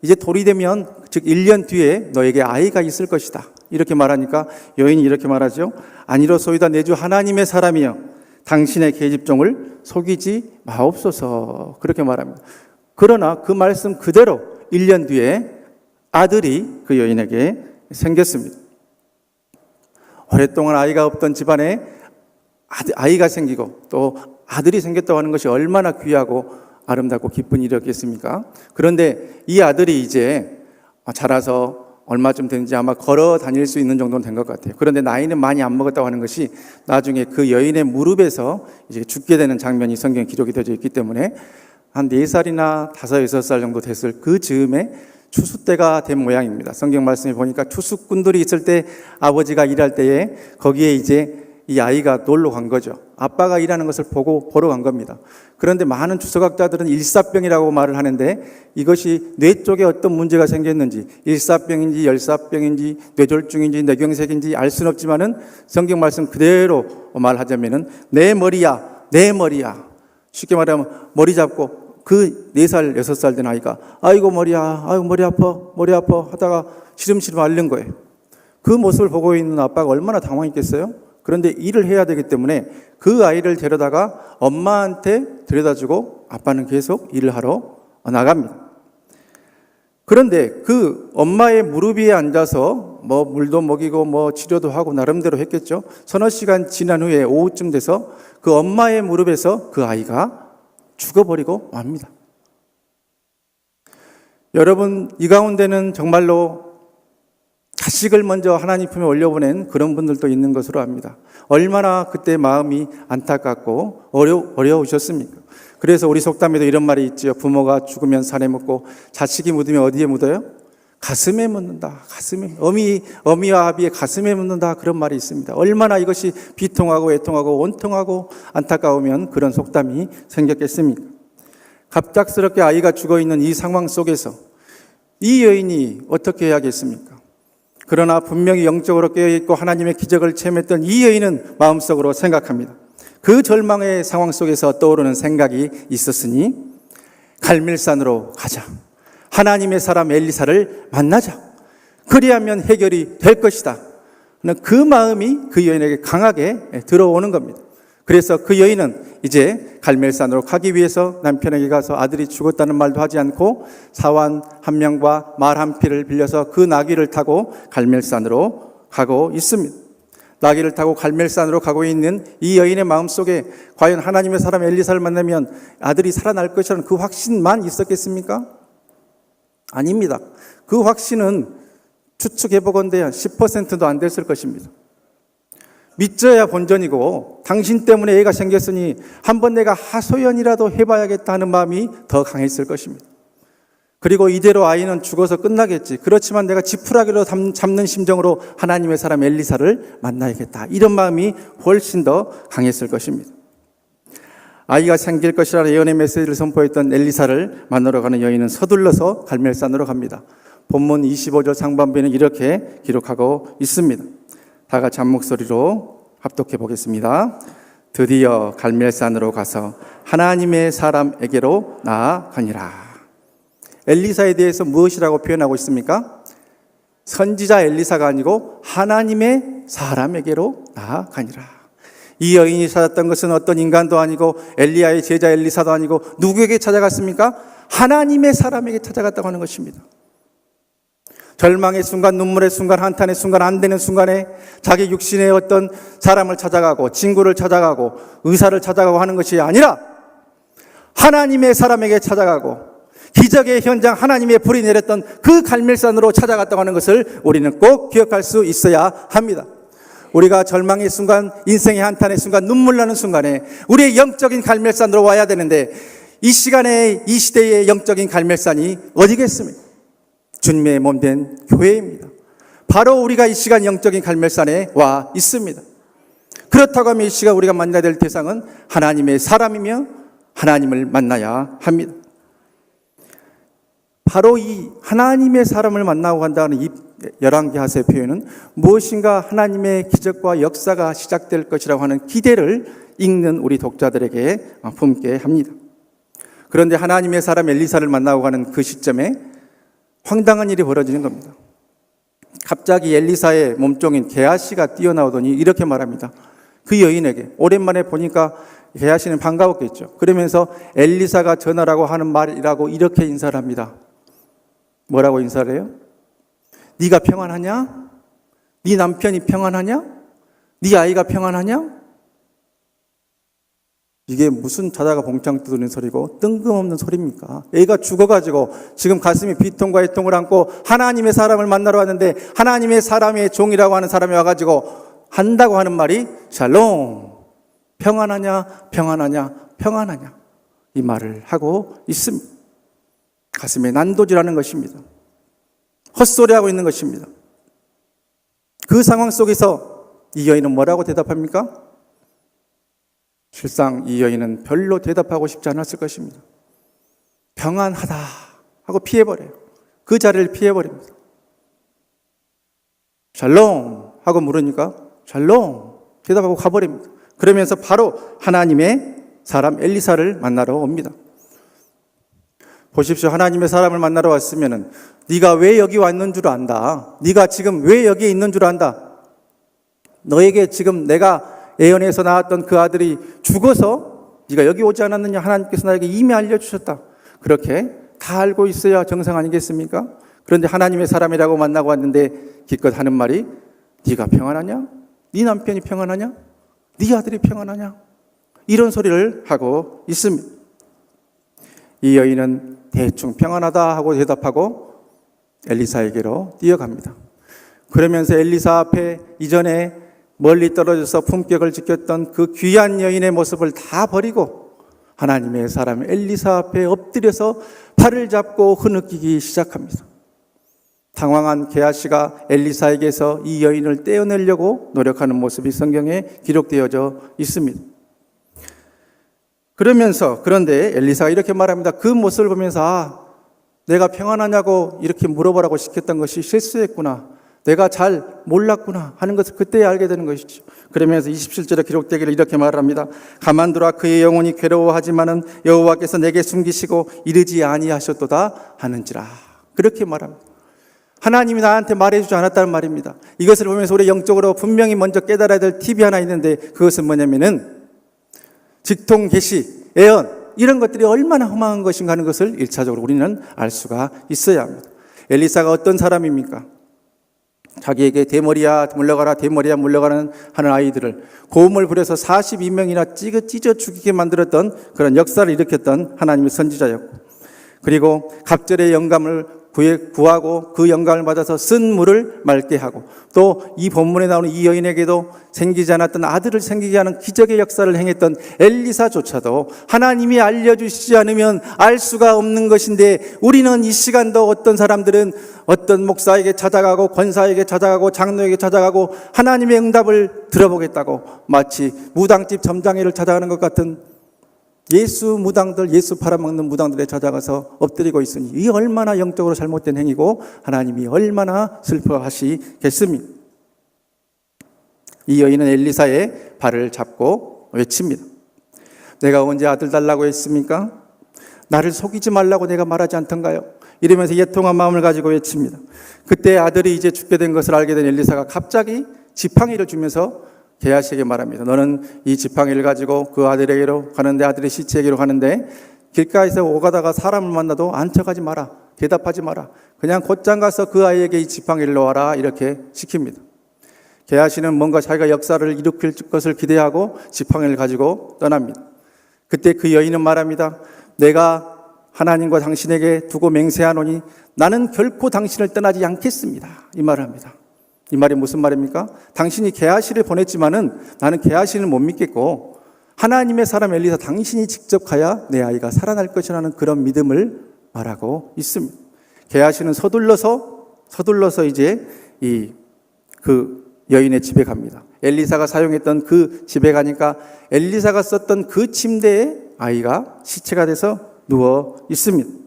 이제 돌이 되면 즉 1년 뒤에 너에게 아이가 있을 것이다. 이렇게 말하니까 여인이 이렇게 말하죠. 아니로소이다 내 주 하나님의 사람이여 당신의 계집종을 속이지 마옵소서. 그렇게 말합니다. 그러나 그 말씀 그대로 1년 뒤에 아들이 그 여인에게 생겼습니다. 오랫동안 아이가 없던 집안에 아이가 생기고 또 아들이 생겼다고 하는 것이 얼마나 귀하고 아름답고 기쁜 일이었겠습니까? 그런데 이 아들이 이제 자라서 얼마쯤 되는지 아마 걸어 다닐 수 있는 정도는 된 것 같아요. 그런데 나이는 많이 안 먹었다고 하는 것이 나중에 그 여인의 무릎에서 이제 죽게 되는 장면이 성경에 기록이 되어 있기 때문에 한 4살이나 5, 6살 정도 됐을 그 즈음에 추수 때가 된 모양입니다. 성경 말씀에 보니까 추수꾼들이 있을 때 아버지가 일할 때에 거기에 이제 이 아이가 놀러 간 거죠. 아빠가 일하는 것을 보러 간 겁니다. 그런데 많은 주석학자들은 일사병이라고 말을 하는데 이것이 뇌 쪽에 어떤 문제가 생겼는지 일사병인지 열사병인지 뇌졸중인지 뇌경색인지 알 수는 없지만은 성경 말씀 그대로 말하자면은 내 머리야 쉽게 말하면 머리 잡고 그 4살 6살 된 아이가 아이고 머리야 아이고 머리 아파 하다가 시름시름 앓는 거예요. 그 모습을 보고 있는 아빠가 얼마나 당황했겠어요? 그런데 일을 해야 되기 때문에 그 아이를 데려다가 엄마한테 데려다주고 아빠는 계속 일을 하러 나갑니다. 그런데 그 엄마의 무릎 위에 앉아서 뭐 물도 먹이고 뭐 치료도 하고 나름대로 했겠죠. 서너 시간 지난 후에 오후쯤 돼서 그 엄마의 무릎에서 그 아이가 죽어버리고 맙니다. 여러분, 이 가운데는 정말로 자식을 먼저 하나님 품에 올려보낸 그런 분들도 있는 것으로 압니다. 얼마나 그때 마음이 안타깝고 어려우셨습니까? 그래서 우리 속담에도 이런 말이 있지요. 부모가 죽으면 산에 묻고 자식이 묻으면 어디에 묻어요? 가슴에 묻는다. 가슴에, 어미와 아비의 가슴에 묻는다. 그런 말이 있습니다. 얼마나 이것이 비통하고 애통하고 원통하고 안타까우면 그런 속담이 생겼겠습니까? 갑작스럽게 아이가 죽어있는 이 상황 속에서 이 여인이 어떻게 해야겠습니까? 그러나 분명히 영적으로 깨어있고 하나님의 기적을 체험했던 이 여인은 마음속으로 생각합니다. 그 절망의 상황 속에서 떠오르는 생각이 있었으니 갈멜산으로 가자. 하나님의 사람 엘리사를 만나자. 그리하면 해결이 될 것이다. 그 마음이 그 여인에게 강하게 들어오는 겁니다. 그래서 그 여인은 이제 갈멜산으로 가기 위해서 남편에게 가서 아들이 죽었다는 말도 하지 않고 사환 한 명과 말 한 피를 빌려서 그 나귀를 타고 갈멜산으로 가고 있습니다. 나귀를 타고 갈멜산으로 가고 있는 이 여인의 마음속에 과연 하나님의 사람 엘리사를 만나면 아들이 살아날 것이라는 그 확신만 있었겠습니까? 아닙니다. 그 확신은 추측해보건대 10%도 안 됐을 것입니다. 믿져야 본전이고 당신 때문에 애가 생겼으니 한번 내가 하소연이라도 해봐야겠다 하는 마음이 더 강했을 것입니다. 그리고 이대로 아이는 죽어서 끝나겠지. 그렇지만 내가 지푸라기로 잡는 심정으로 하나님의 사람 엘리사를 만나야겠다. 이런 마음이 훨씬 더 강했을 것입니다. 아이가 생길 것이라 예언의 메시지를 선포했던 엘리사를 만나러 가는 여인은 서둘러서 갈멜산으로 갑니다. 본문 25절 상반부에는 이렇게 기록하고 있습니다. 다 같이 한 목소리로 합독해 보겠습니다. 드디어 갈멜산으로 가서 하나님의 사람에게로 나아가니라. 엘리사에 대해서 무엇이라고 표현하고 있습니까? 선지자 엘리사가 아니고 하나님의 사람에게로 나아가니라. 이 여인이 찾았던 것은 어떤 인간도 아니고 엘리야의 제자 엘리사도 아니고 누구에게 찾아갔습니까? 하나님의 사람에게 찾아갔다고 하는 것입니다. 절망의 순간, 눈물의 순간, 한탄의 순간, 안 되는 순간에 자기 육신의 어떤 사람을 찾아가고 친구를 찾아가고 의사를 찾아가고 하는 것이 아니라 하나님의 사람에게 찾아가고 기적의 현장 하나님의 불이 내렸던 그 갈멜산으로 찾아갔다고 하는 것을 우리는 꼭 기억할 수 있어야 합니다. 우리가 절망의 순간, 인생의 한탄의 순간, 눈물 나는 순간에 우리의 영적인 갈멜산으로 와야 되는데 이 시간에 이 시대의 영적인 갈멜산이 어디겠습니까? 주님의 몸된 교회입니다. 바로 우리가 이 시간 영적인 갈멜산에 와 있습니다. 그렇다고 하면 이 시간 우리가 만나야 될 대상은 하나님의 사람이며 하나님을 만나야 합니다. 바로 이 하나님의 사람을 만나고 간다는 이 열왕기하서의 표현은 무엇인가 하나님의 기적과 역사가 시작될 것이라고 하는 기대를 읽는 우리 독자들에게 품게 합니다. 그런데 하나님의 사람 엘리사를 만나고 가는 그 시점에 황당한 일이 벌어지는 겁니다. 갑자기 엘리사의 몸종인 게하시가 뛰어나오더니 이렇게 말합니다. 그 여인에게 오랜만에 보니까 게하시는 반가웠겠죠. 그러면서 엘리사가 전하라고 하는 말이라고 이렇게 인사를 합니다. 뭐라고 인사를 해요? 네가 평안하냐? 네 남편이 평안하냐? 네 아이가 평안하냐? 이게 무슨 자다가 봉창 두드리는 소리고 뜬금없는 소리입니까? 애가 죽어가지고 지금 가슴에 비통과 애통을 안고 하나님의 사람을 만나러 왔는데 하나님의 사람의 종이라고 하는 사람이 와가지고 한다고 하는 말이 샬롬, 평안하냐, 평안하냐, 평안하냐, 이 말을 하고 있습니다. 가슴에 난도질하는 것입니다. 헛소리하고 있는 것입니다. 그 상황 속에서 이 여인은 뭐라고 대답합니까? 실상 이 여인은 별로 대답하고 싶지 않았을 것입니다. 평안하다 하고 피해버려요. 그 자리를 피해버립니다. 샬롬 하고 물으니까 샬롬 대답하고 가버립니다. 그러면서 바로 하나님의 사람 엘리사를 만나러 옵니다. 보십시오. 하나님의 사람을 만나러 왔으면은 네가 왜 여기 왔는 줄 안다. 네가 지금 왜 여기에 있는 줄 안다. 너에게 지금 내가 예언에서 낳았던 그 아들이 죽어서 네가 여기 오지 않았느냐. 하나님께서 나에게 이미 알려주셨다. 그렇게 다 알고 있어야 정상 아니겠습니까? 그런데 하나님의 사람이라고 만나고 왔는데 기껏 하는 말이 네가 평안하냐? 네 남편이 평안하냐? 네 아들이 평안하냐? 이런 소리를 하고 있습니다. 이 여인은 대충 평안하다 하고 대답하고 엘리사에게로 뛰어갑니다. 그러면서 엘리사 앞에 이전에 멀리 떨어져서 품격을 지켰던 그 귀한 여인의 모습을 다 버리고 하나님의 사람 엘리사 앞에 엎드려서 팔을 잡고 흐느끼기 시작합니다. 당황한 게하시가 엘리사에게서 이 여인을 떼어내려고 노력하는 모습이 성경에 기록되어져 있습니다. 그런데 엘리사가 이렇게 말합니다. 그 모습을 보면서 내가 평안하냐고 이렇게 물어보라고 시켰던 것이 실수했구나. 내가 잘 몰랐구나 하는 것을 그때 알게 되는 것이죠. 그러면서 27절에 기록되기를 이렇게 말합니다. 가만두라 그의 영혼이 괴로워하지만은 여호와께서 내게 숨기시고 이르지 아니하셨도다 하는지라. 그렇게 말합니다. 하나님이 나한테 말해주지 않았다는 말입니다. 이것을 보면서 우리 영적으로 분명히 먼저 깨달아야 될 팁이 하나 있는데 그것은 뭐냐면은 직통, 계시, 예언 이런 것들이 얼마나 허망한 것인가 하는 것을 1차적으로 우리는 알 수가 있어야 합니다. 엘리사가 어떤 사람입니까? 자기에게 대머리야 물러가라 대머리야 물러가라는 하는 아이들을 고음을 부려서 42명이나 찢어 죽이게 만들었던 그런 역사를 일으켰던 하나님의 선지자였고, 그리고 갑절의 영감을 구하고 그 영감을 받아서 쓴 물을 맑게 하고, 또 이 본문에 나오는 이 여인에게도 생기지 않았던 아들을 생기게 하는 기적의 역사를 행했던 엘리사조차도 하나님이 알려주시지 않으면 알 수가 없는 것인데, 우리는 이 시간도 어떤 사람들은 어떤 목사에게 찾아가고 권사에게 찾아가고 장로에게 찾아가고 하나님의 응답을 들어보겠다고 마치 무당집 점장회를 찾아가는 것 같은 예수 무당들, 예수 팔아먹는 무당들에 찾아가서 엎드리고 있으니 이 얼마나 영적으로 잘못된 행위고 하나님이 얼마나 슬퍼하시겠습니까? 이 여인은 엘리사의 발을 잡고 외칩니다. 내가 언제 아들 달라고 했습니까? 나를 속이지 말라고 내가 말하지 않던가요? 이러면서 애통한 마음을 가지고 외칩니다. 그때 아들이 이제 죽게 된 것을 알게 된 엘리사가 갑자기 지팡이를 주면서 게하시에게 말합니다. 너는 이 지팡이를 가지고 그 아들에게로 가는데, 아들의 시체에게로 가는데 길가에서 오가다가 사람을 만나도 안척하지 마라, 대답하지 마라, 그냥 곧장 가서 그 아이에게 이 지팡이를 놓아라, 이렇게 시킵니다. 게하시는 뭔가 자기가 역사를 일으킬 것을 기대하고 지팡이를 가지고 떠납니다. 그때 그 여인은 말합니다. 내가 하나님과 당신에게 두고 맹세하노니 나는 결코 당신을 떠나지 않겠습니다. 이 말을 합니다. 이 말이 무슨 말입니까? 당신이 게하시를 보냈지만은 나는 게하시를 못 믿겠고 하나님의 사람 엘리사 당신이 직접 가야 내 아이가 살아날 것이라는 그런 믿음을 말하고 있습니다. 게하시는 서둘러서 이제 그 여인의 집에 갑니다. 엘리사가 사용했던 그 집에 가니까 엘리사가 썼던 그 침대에 아이가 시체가 돼서 누워 있습니다.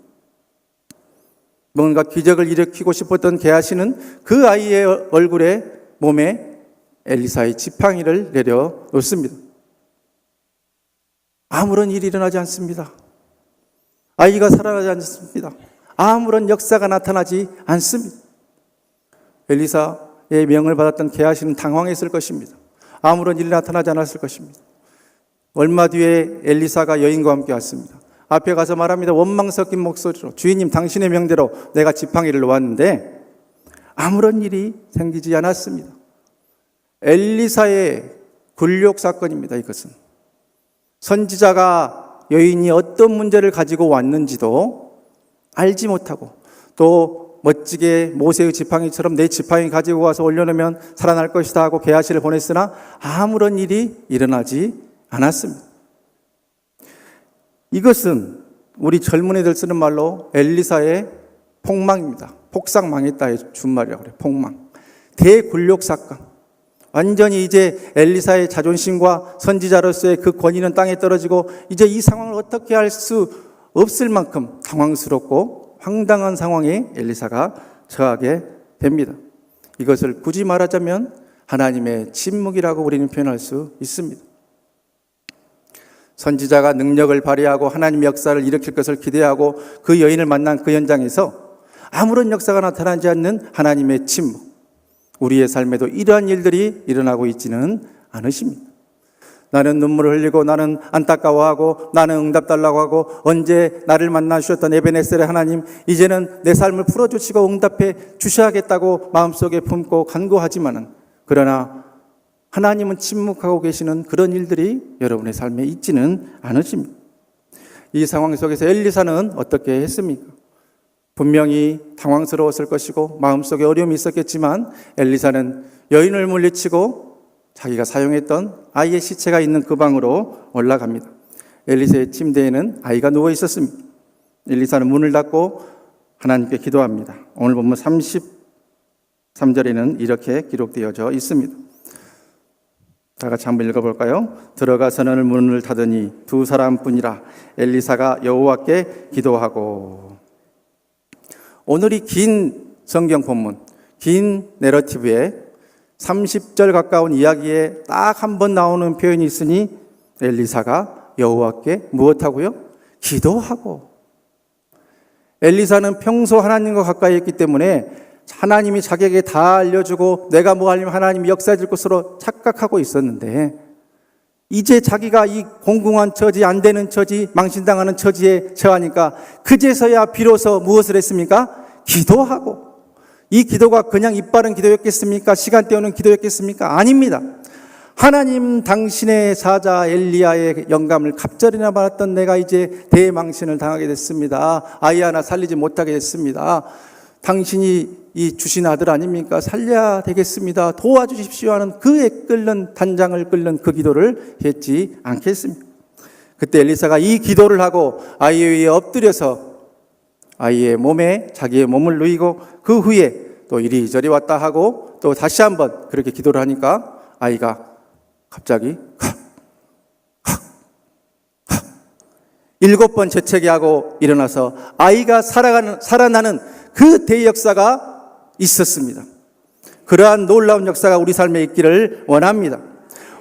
뭔가 기적을 일으키고 싶었던 게하시는 그 아이의 얼굴에, 몸에 엘리사의 지팡이를 내려놓습니다. 아무런 일이 일어나지 않습니다. 아이가 살아나지 않습니다. 아무런 역사가 나타나지 않습니다. 엘리사의 명을 받았던 게하시는 당황했을 것입니다. 아무런 일이 나타나지 않았을 것입니다. 얼마 뒤에 엘리사가 여인과 함께 왔습니다. 앞에 가서 말합니다. 원망 섞인 목소리로, 주인님 당신의 명대로 내가 지팡이를 놓았는데 아무런 일이 생기지 않았습니다. 엘리사의 굴욕 사건입니다. 이것은 선지자가 여인이 어떤 문제를 가지고 왔는지도 알지 못하고 또 멋지게 모세의 지팡이처럼 내 지팡이 가지고 와서 올려놓으면 살아날 것이다 하고 게하시를 보냈으나 아무런 일이 일어나지 않았습니다. 이것은 우리 젊은이들 쓰는 말로 엘리사의 폭망입니다. 폭삭 망했다의 준말이라고 그래요. 폭망. 대굴욕 사건. 완전히 이제 엘리사의 자존심과 선지자로서의 그 권위는 땅에 떨어지고 이제 이 상황을 어떻게 할 수 없을 만큼 당황스럽고 황당한 상황에 엘리사가 처하게 됩니다. 이것을 굳이 말하자면 하나님의 침묵이라고 우리는 표현할 수 있습니다. 선지자가 능력을 발휘하고 하나님의 역사를 일으킬 것을 기대하고 그 여인을 만난 그 현장에서 아무런 역사가 나타나지 않는 하나님의 침묵. 우리의 삶에도 이러한 일들이 일어나고 있지는 않으십니다. 나는 눈물을 흘리고 나는 안타까워하고 나는 응답 달라고 하고 언제 나를 만나 주셨던 에베네셀의 하나님 이제는 내 삶을 풀어주시고 응답해 주셔야겠다고 마음속에 품고 간구하지만은 그러나 하나님은 침묵하고 계시는 그런 일들이 여러분의 삶에 있지는 않으십니다. 이 상황 속에서 엘리사는 어떻게 했습니까? 분명히 당황스러웠을 것이고 마음속에 어려움이 있었겠지만 엘리사는 여인을 물리치고 자기가 사용했던 아이의 시체가 있는 그 방으로 올라갑니다. 엘리사의 침대에는 아이가 누워 있었습니다. 엘리사는 문을 닫고 하나님께 기도합니다. 오늘 본문 33절에는 이렇게 기록되어져 있습니다. 다 같이 한번 읽어볼까요? 들어가서는 문을 닫으니 두 사람뿐이라 엘리사가 여호와께 기도하고. 오늘이 긴 성경 본문, 긴 내러티브에 30절 가까운 이야기에 딱 한 번 나오는 표현이 있으니 엘리사가 여호와께 무엇하고요? 기도하고. 엘리사는 평소 하나님과 가까이 했기 때문에 하나님이 자기에게 다 알려주고 내가 뭐 하려면 하나님이 역사해 줄 것으로 착각하고 있었는데 이제 자기가 이 공공한 처지, 안 되는 처지, 망신당하는 처지에 처하니까 그제서야 비로소 무엇을 했습니까? 기도하고. 이 기도가 그냥 입 바른 기도였겠습니까? 시간 때우는 기도였겠습니까? 아닙니다. 하나님 당신의 사자 엘리야의 영감을 갑절이나 받았던 내가 이제 대망신을 당하게 됐습니다. 아이 하나 살리지 못하게 됐습니다. 당신이 이 주신 아들 아닙니까? 살려야 되겠습니다. 도와주십시오 하는 그에 끓는 단장을 끓는 그 기도를 했지 않겠습니까? 그때 엘리사가 이 기도를 하고 아이 위에 엎드려서 아이의 몸에 자기의 몸을 누이고 그 후에 또 이리저리 왔다 하고 또 다시 한번 그렇게 기도를 하니까 아이가 갑자기 7번 재채기 하고 일어나서 아이가 살아나는 그 대역사가 있었습니다. 그러한 놀라운 역사가 우리 삶에 있기를 원합니다.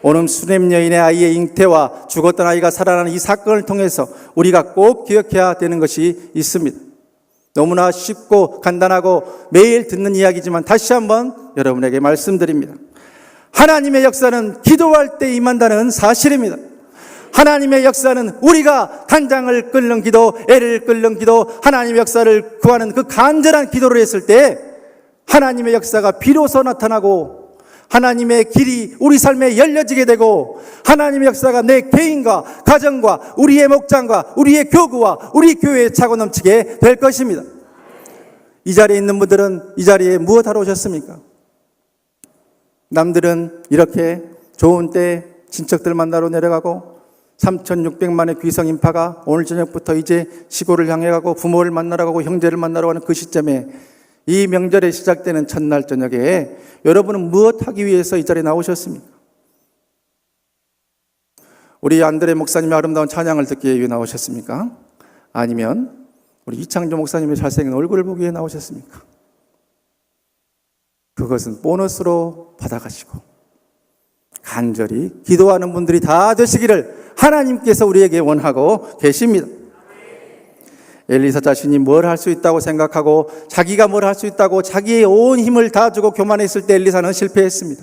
오늘 수넴 여인의 아이의 잉태와 죽었던 아이가 살아나는 이 사건을 통해서 우리가 꼭 기억해야 되는 것이 있습니다. 너무나 쉽고 간단하고 매일 듣는 이야기지만 다시 한번 여러분에게 말씀드립니다. 하나님의 역사는 기도할 때 임한다는 사실입니다. 하나님의 역사는 우리가 간장을 끓는 기도, 애를 끓는 기도, 하나님의 역사를 구하는 그 간절한 기도를 했을 때 하나님의 역사가 비로소 나타나고 하나님의 길이 우리 삶에 열려지게 되고 하나님의 역사가 내 개인과 가정과 우리의 목장과 우리의 교구와 우리 교회에 차고 넘치게 될 것입니다. 이 자리에 있는 분들은 이 자리에 무엇하러 오셨습니까? 남들은 이렇게 좋은 때 친척들 만나러 내려가고 3,600만의 귀성 인파가 오늘 저녁부터 이제 시골을 향해 가고 부모를 만나러 가고 형제를 만나러 가는 그 시점에 이 명절에 시작되는 첫날 저녁에 여러분은 무엇하기 위해서 이 자리에 나오셨습니까? 우리 안드레 목사님의 아름다운 찬양을 듣기 위해 나오셨습니까? 아니면 우리 이창조 목사님의 잘생긴 얼굴을 보기 위해 나오셨습니까? 그것은 보너스로 받아가시고 간절히 기도하는 분들이 다 되시기를 하나님께서 우리에게 원하고 계십니다. 엘리사 자신이 뭘 할 수 있다고 생각하고 자기가 뭘 할 수 있다고 자기의 온 힘을 다 주고 교만했을 때 엘리사는 실패했습니다.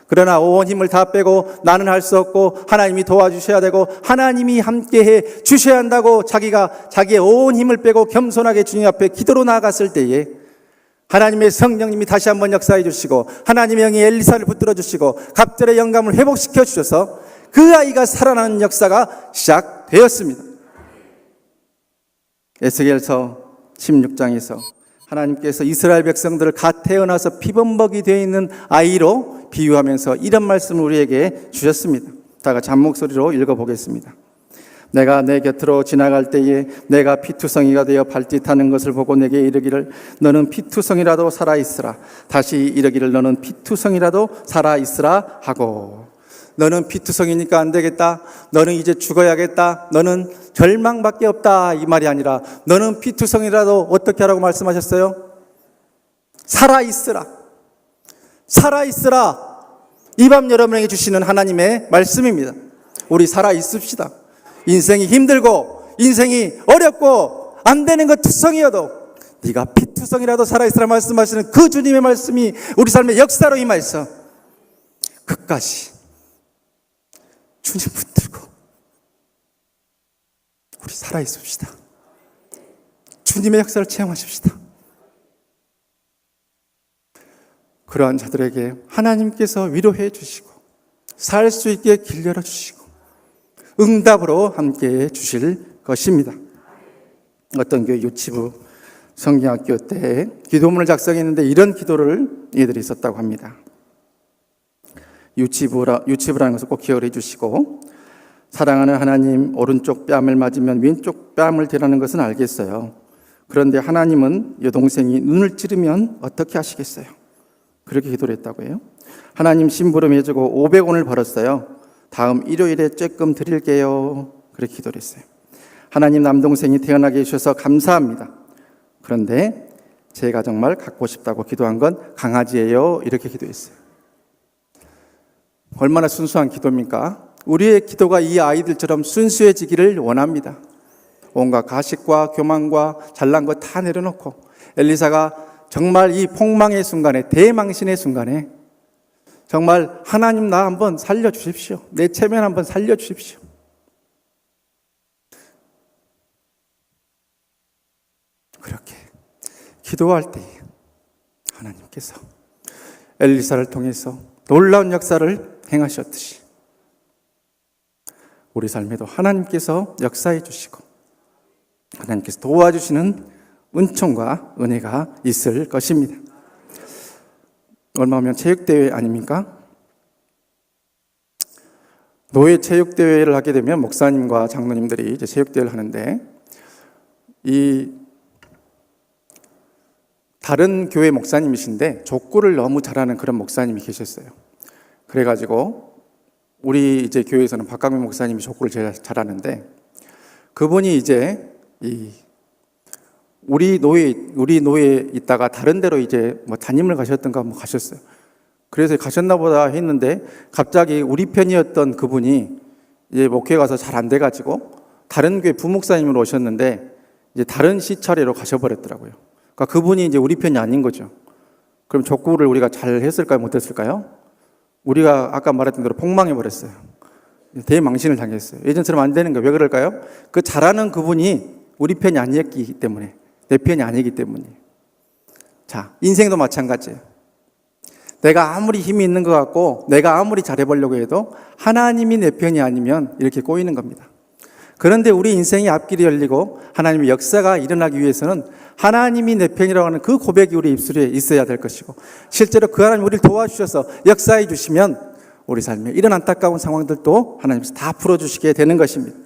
그러나 온 힘을 다 빼고 나는 할 수 없고 하나님이 도와주셔야 되고 하나님이 함께해 주셔야 한다고 자기가 자기의 온 힘을 빼고 겸손하게 주님 앞에 기도로 나아갔을 때에 하나님의 성령님이 다시 한번 역사해 주시고 하나님의 영이 엘리사를 붙들어 주시고 갑절의 영감을 회복시켜 주셔서 그 아이가 살아나는 역사가 시작되었습니다. 에스겔서 16장에서 하나님께서 이스라엘 백성들을 갓 태어나서 피범벅이 되어 있는 아이로 비유하면서 이런 말씀을 우리에게 주셨습니다. 다 같이 한 목소리로 읽어보겠습니다. 내가 내 곁으로 지나갈 때에 내가 피투성이가 되어 발짓하는 것을 보고 내게 이르기를 너는 피투성이라도 살아있으라. 다시 이르기를 너는 피투성이라도 살아있으라 하고, 너는 피투성이니까 안 되겠다, 너는 이제 죽어야겠다, 너는 절망밖에 없다, 이 말이 아니라 너는 피투성이라도 어떻게 하라고 말씀하셨어요? 살아있으라. 살아있으라. 이 밤 여러분에게 주시는 하나님의 말씀입니다. 우리 살아있읍시다. 인생이 힘들고 인생이 어렵고 안 되는 것 투성이어도 네가 피투성이라도 살아있으라 말씀하시는 그 주님의 말씀이 우리 삶의 역사로 임하여서 끝까지 주님 붙들고 우리 살아있읍시다. 주님의 역사를 체험하십시다. 그러한 자들에게 하나님께서 위로해 주시고 살 수 있게 길 열어주시고 응답으로 함께해 주실 것입니다. 어떤 교회 유치부 성경학교 때 기도문을 작성했는데 이런 기도를 이들이 썼다고 합니다. 유치부라는 것을 꼭 기억해 주시고, 사랑하는 하나님, 오른쪽 뺨을 맞으면 왼쪽 뺨을 대라는 것은 알겠어요. 그런데 하나님은 여동생이 눈을 찌르면 어떻게 하시겠어요? 그렇게 기도를 했다고 해요. 하나님 심부름 해주고 500원을 벌었어요. 다음 일요일에 쬐끔 드릴게요. 그렇게 기도를 했어요. 하나님, 남동생이 태어나게 해주셔서 감사합니다. 그런데 제가 정말 갖고 싶다고 기도한 건 강아지예요. 이렇게 기도했어요. 얼마나 순수한 기도입니까? 우리의 기도가 이 아이들처럼 순수해지기를 원합니다. 온갖 가식과 교만과 잘난 것 다 내려놓고 엘리사가 정말 이 폭망의 순간에, 대망신의 순간에 정말 하나님 나 한번 살려주십시오. 내 체면 한번 살려주십시오. 그렇게 기도할 때 하나님께서 엘리사를 통해서 놀라운 역사를 행하셨듯이 우리 삶에도 하나님께서 역사해 주시고 하나님께서 도와주시는 은총과 은혜가 있을 것입니다. 얼마 후면 체육대회 아닙니까? 노예 체육대회를 하게 되면 목사님과 장로님들이 이제 체육대회를 하는데, 이 다른 교회 목사님이신데 족구를 너무 잘하는 그런 목사님이 계셨어요. 그래가지고 우리 이제 교회에서는 박강민 목사님이 족구를 제일 잘하는데, 그분이 이제 우리 노예에 있다가 다른 데로 이제 뭐 담임을 가셨던가 뭐 가셨어요. 그래서 가셨나 보다 했는데 갑자기 우리 편이었던 그분이 이제 목회 가서 잘 안 돼가지고 다른 교회 부목사님으로 오셨는데 이제 다른 시차례로 가셔버렸더라고요. 그러니까 그분이 이제 우리 편이 아닌 거죠. 그럼 족구를 우리가 잘 했을까요? 못했을까요? 우리가 아까 말했던 대로 폭망해버렸어요. 대망신을 당했어요. 예전처럼 안 되는 거예요. 왜 그럴까요? 그 잘하는 그분이 우리 편이 아니었기 때문에, 내 편이 아니기 때문이에요. 자, 인생도 마찬가지예요. 내가 아무리 힘이 있는 것 같고 내가 아무리 잘해보려고 해도 하나님이 내 편이 아니면 이렇게 꼬이는 겁니다. 그런데 우리 인생이 앞길이 열리고 하나님의 역사가 일어나기 위해서는 하나님이 내 편이라고 하는 그 고백이 우리 입술에 있어야 될 것이고, 실제로 그 하나님 우리를 도와주셔서 역사해 주시면 우리 삶에 이런 안타까운 상황들도 하나님께서 다 풀어주시게 되는 것입니다.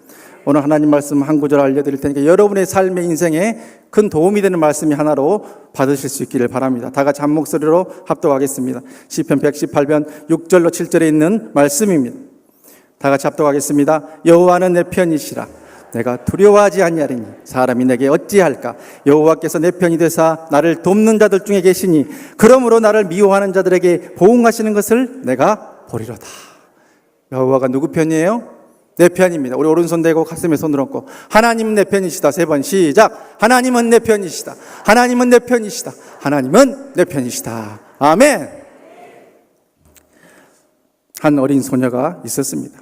오늘 하나님 말씀 한 구절 알려드릴 테니까 여러분의 삶의 인생에 큰 도움이 되는 말씀이 하나로 받으실 수 있기를 바랍니다. 다 같이 한 목소리로 합독하겠습니다. 시편 118편 6절로 7절에 있는 말씀입니다. 다 같이 합독하겠습니다. 여호와는 내 편이시라. 내가 두려워하지 아니하리니 사람이 내게 어찌할까. 여호와께서 내 편이 되사 나를 돕는 자들 중에 계시니 그러므로 나를 미워하는 자들에게 보응하시는 것을 내가 보리로다. 여호와가 누구 편이에요? 내 편입니다. 우리 오른손 대고 가슴에 손을 얹고 하나님은 내 편이시다. 3번 시작. 하나님은 내 편이시다. 하나님은 내 편이시다. 하나님은 내 편이시다. 아멘. 한 어린 소녀가 있었습니다.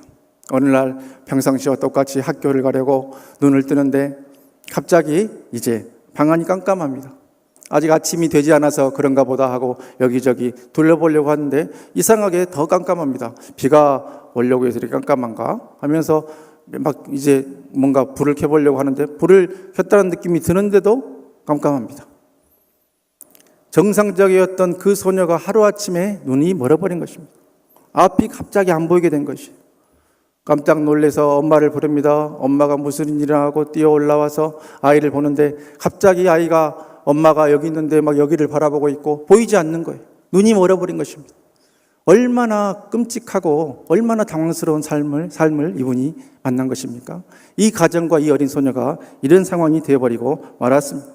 어느 날 평상시와 똑같이 학교를 가려고 눈을 뜨는데 갑자기 이제 방안이 깜깜합니다. 아직 아침이 되지 않아서 그런가 보다 하고 여기저기 둘러보려고 하는데 이상하게 더 깜깜합니다. 비가 오려고 해서 이렇게 깜깜한가 하면서 막 이제 뭔가 불을 켜보려고 하는데 불을 켰다는 느낌이 드는데도 깜깜합니다. 정상적이었던 그 소녀가 하루아침에 눈이 멀어버린 것입니다. 앞이 갑자기 안 보이게 된 것이에요. 깜짝 놀라서 엄마를 부릅니다. 엄마가 무슨 일을 하고 뛰어 올라와서 아이를 보는데 갑자기 아이가 엄마가 여기 있는데 막 여기를 바라보고 있고 보이지 않는 거예요. 눈이 멀어버린 것입니다. 얼마나 끔찍하고 얼마나 당황스러운 삶을 이분이 만난 것입니까? 이 가정과 이 어린 소녀가 이런 상황이 되어버리고 말았습니다.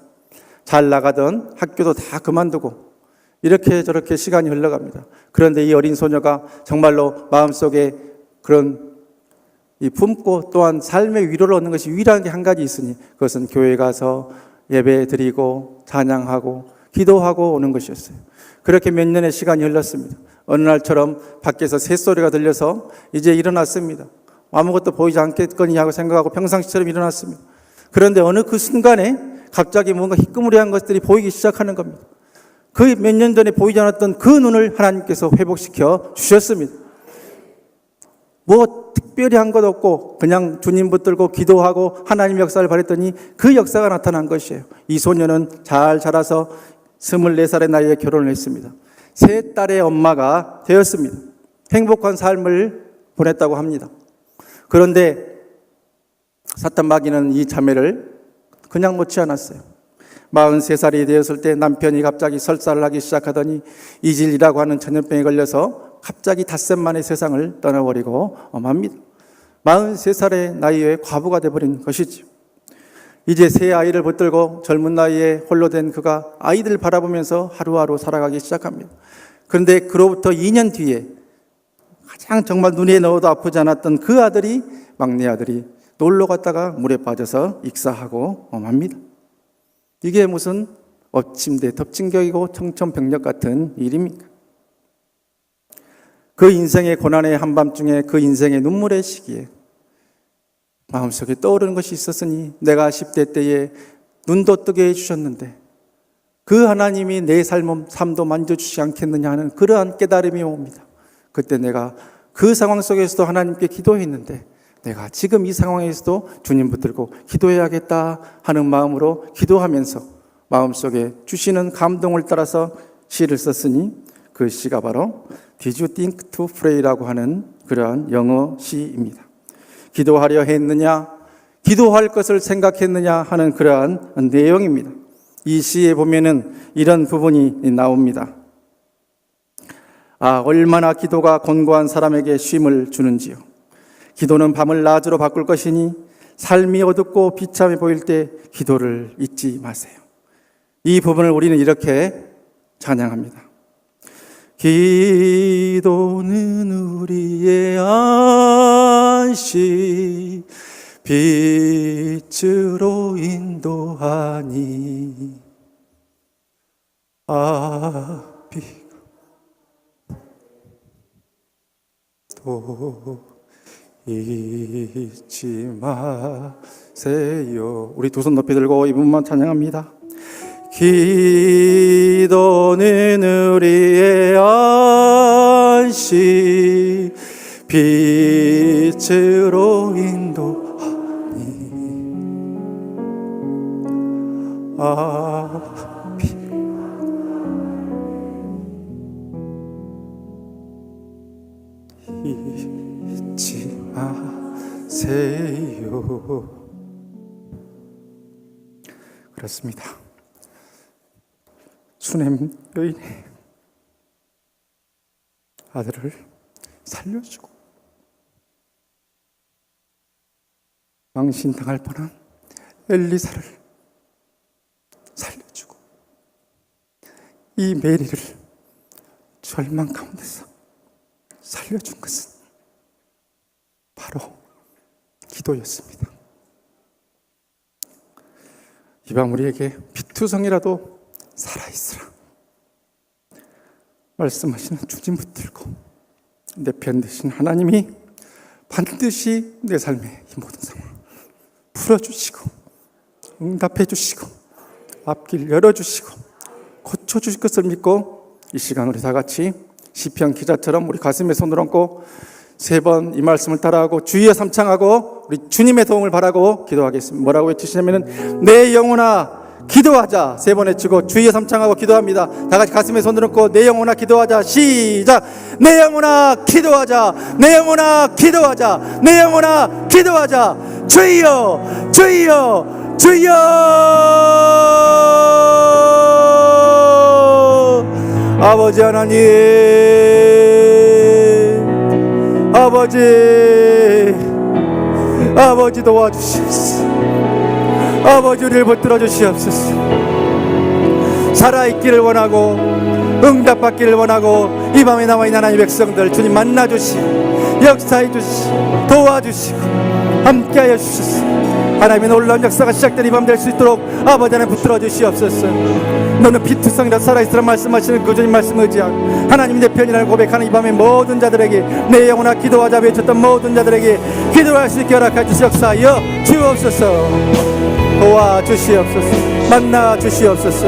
잘 나가던 학교도 다 그만두고 이렇게 저렇게 시간이 흘러갑니다. 그런데 이 어린 소녀가 정말로 마음속에 그런 이 품고 또한 삶의 위로를 얻는 것이 유일한 게 한 가지 있으니 그것은 교회 가서 예배 드리고 찬양하고 기도하고 오는 것이었어요. 그렇게 몇 년의 시간이 흘렀습니다. 어느 날처럼 밖에서 새소리가 들려서 이제 일어났습니다. 아무것도 보이지 않겠거니 하고 생각하고 평상시처럼 일어났습니다. 그런데 어느 그 순간에 갑자기 뭔가 희끄무리한 것들이 보이기 시작하는 겁니다. 그 몇 년 전에 보이지 않았던 그 눈을 하나님께서 회복시켜 주셨습니다. 뭐 특별히 한 것 없고 그냥 주님 붙들고 기도하고 하나님 역사를 바랬더니 그 역사가 나타난 것이에요. 이 소녀는 잘 자라서 24살의 나이에 결혼을 했습니다. 세 딸의 엄마가 되었습니다. 행복한 삶을 보냈다고 합니다. 그런데 사탄 마귀는 이 자매를 그냥 놓지 않았어요. 43살이 되었을 때 남편이 갑자기 설사를 하기 시작하더니 이질이라고 하는 전염병에 걸려서 갑자기 닷새 만에 세상을 떠나버리고 맙니다. 43살의 나이에 과부가 되어버린 것이죠. 이제 새 아이를 붙들고 젊은 나이에 홀로 된 그가 아이들 바라보면서 하루하루 살아가기 시작합니다. 그런데 그로부터 2년 뒤에 가장 정말 눈에 넣어도 아프지 않았던 그 아들이, 막내 아들이 놀러 갔다가 물에 빠져서 익사하고 맙니다. 이게 무슨 엎침대 덮친격이고 청천벽력 같은 일입니까? 그 인생의 고난의 한밤중에 그 인생의 눈물의 시기에 마음속에 떠오르는 것이 있었으니 내가 10대 때에 눈도 뜨게 해주셨는데 그 하나님이 내 삶도 만져주시지 않겠느냐 하는 그러한 깨달음이 옵니다. 그때 내가 그 상황 속에서도 하나님께 기도했는데 내가 지금 이 상황에서도 주님 붙들고 기도해야겠다 하는 마음으로 기도하면서 마음속에 주시는 감동을 따라서 시를 썼으니 그 시가 바로 Did you think to pray라고 하는 그러한 영어 시입니다. 기도하려 했느냐, 기도할 것을 생각했느냐 하는 그러한 내용입니다. 이 시에 보면은 이런 부분이 나옵니다. 얼마나 기도가 곤고한 사람에게 쉼을 주는지요. 기도는 밤을 낮으로 바꿀 것이니 삶이 어둡고 비참해 보일 때 기도를 잊지 마세요. 이 부분을 우리는 이렇게 찬양합니다. 기도는 우리의 안식 빛으로 인도하니 또 잊지 마세요. 우리 두 손 높이 들고 이 부분만 찬양합니다. 기도는 우리의 안식 빛으로 인도하니 잊지 마세요. 그렇습니다. 수냄 여인의 아들을 살려주고 망신당할 뻔한 엘리사를 살려주고 이 메리를 절망 가운데서 살려준 것은 바로 기도였습니다. 이 밤 우리에게 피투성이라도 살아있으라 말씀하시는 주님 붙들고 내 편 되신 하나님이 반드시 내 삶의 이 모든 상황을 풀어주시고 응답해 주시고 앞길 열어주시고 고쳐주실 것을 믿고 이 시간 우리 다 같이 시편 기자처럼 우리 가슴에 손을 얹고 세 번 이 말씀을 따라하고 주여 삼창하고 우리 주님의 도움을 바라고 기도하겠습니다. 뭐라고 외치시냐면은 내 영혼아 기도하자. 세 번 외치고 주여 삼창하고 기도합니다. 다 같이 가슴에 손 얹고 내 영혼아 기도하자. 시작. 내 영혼아 기도하자. 내 영혼아 기도하자. 내 영혼아 기도하자. 주여 주여 주여. 아버지 하나님, 아버지 도와주시옵소서. 아버지 우리를 붙들어 주시옵소서. 살아있기를 원하고 응답받기를 원하고 이 밤에 남아있는 하나님의 백성들 주님 만나주시고 역사해 주시고 도와주시고 함께하여 주시옵소서. 하나님의 놀라운 역사가 시작된 이 밤 될 수 있도록 아버지 하나님 붙들어 주시옵소서. 너는 피투성이라 살아있으라 말씀하시는 그 주님 말씀 의지하고 하나님 내 편이라는 고백하는 이 밤에 모든 자들에게 내 영혼아 기도하자 외쳤던 모든 자들에게 기도할 수 있게 허락해 주시옵소서. 주옵소서. 도와주시옵소서. 만나 주시옵소서.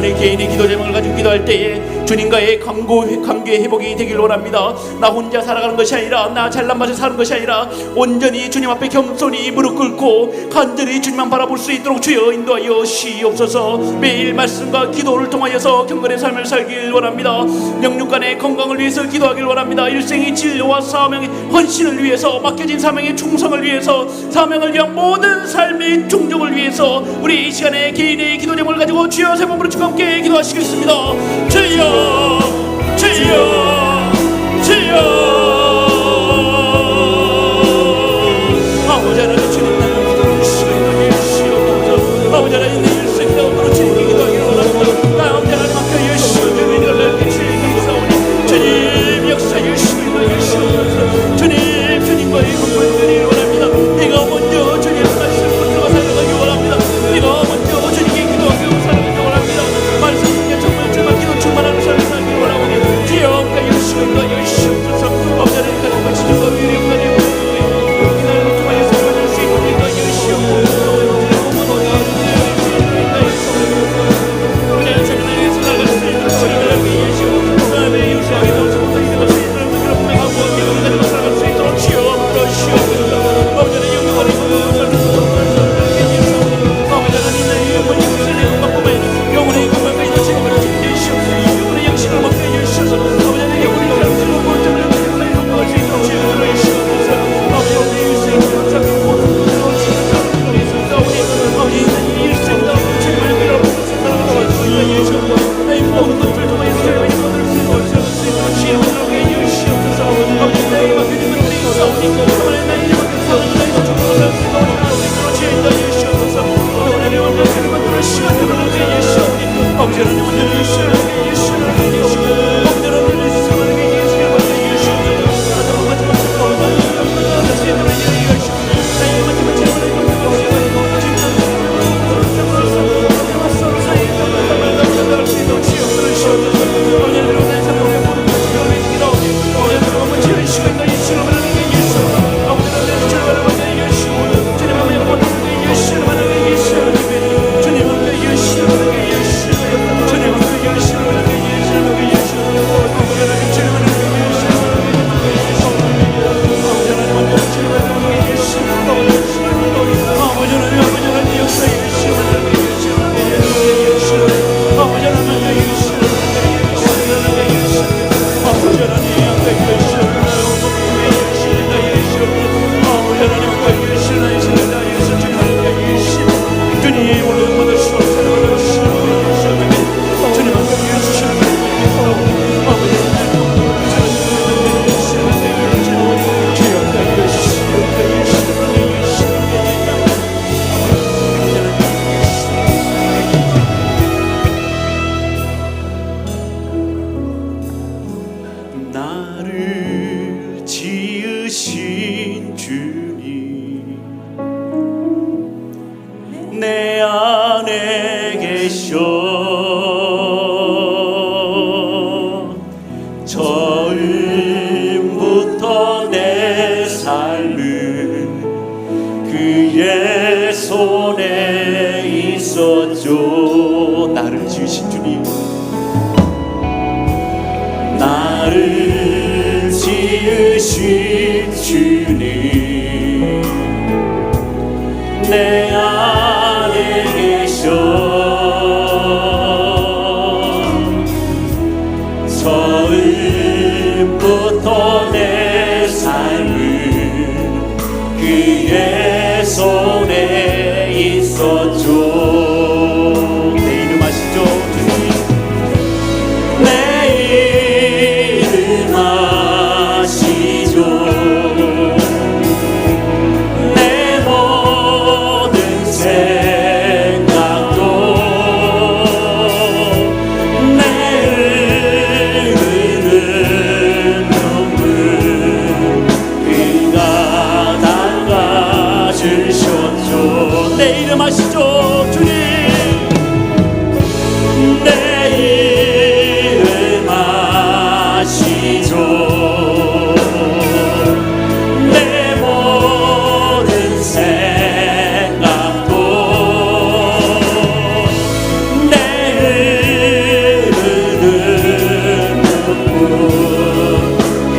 시간에 개인의 기도 제목을 가지고 기도할 때에 주님과의 관계 회복이 되길 원합니다. 나 혼자 살아가는 것이 아니라, 나 잘난 맛에 사는 것이 아니라 온전히 주님 앞에 겸손히 무릎 꿇고 간절히 주님만 바라볼 수 있도록 주여 인도하여 시옵소서. 매일 말씀과 기도를 통하여서 경건의 삶을 살길 원합니다. 영육간의 건강을 위해서 기도하길 원합니다. 일생의 진료와 사명의 헌신을 위해서, 맡겨진 사명의 충성을 위해서, 사명을 위한 모든 삶의 충족을 위해서 우리 이 시간에 개인의 기도 제목을 가지고 주여 세 번으로 주와 함께 기도하시겠습니다. 주여 주여 주여. 아버지 하나님, 주님 나를 기도를 시간에 주시옵소서. 아버지 하나님, 내 일생 가운데로 주님께 기도하기를 원합니다. 나 아버지 하나님 앞에 열심히 주님을 넓게 즐기사오니 주님 역사에 주시옵소서. 주님과의 건강을 원합니다. 내가 먼저 주님의 말씀을 들어가 살아가기 원합니다. 내가 먼저 주님께 기도하고 살아가기 원합니다. 말씀에 정말 주만 기도 충만하는 삶을 살기 원하오니 주여 열심히 주시옵소서. 아버지 하나님, 가정과 지정과 위력과 이날을 통하여 살아갈 수 있도록 주시옵소서. 내 안에 계셔. 처음부터 내 삶은 그의 손에 있었죠. 나를 지으신 주님, 나를 지으신 주님, 내 안에 계셔. 처음부터 내 삶은 그의 손에 있었죠. 내 이름 아시죠 주님? 내 이름 아시죠? 주셨죠.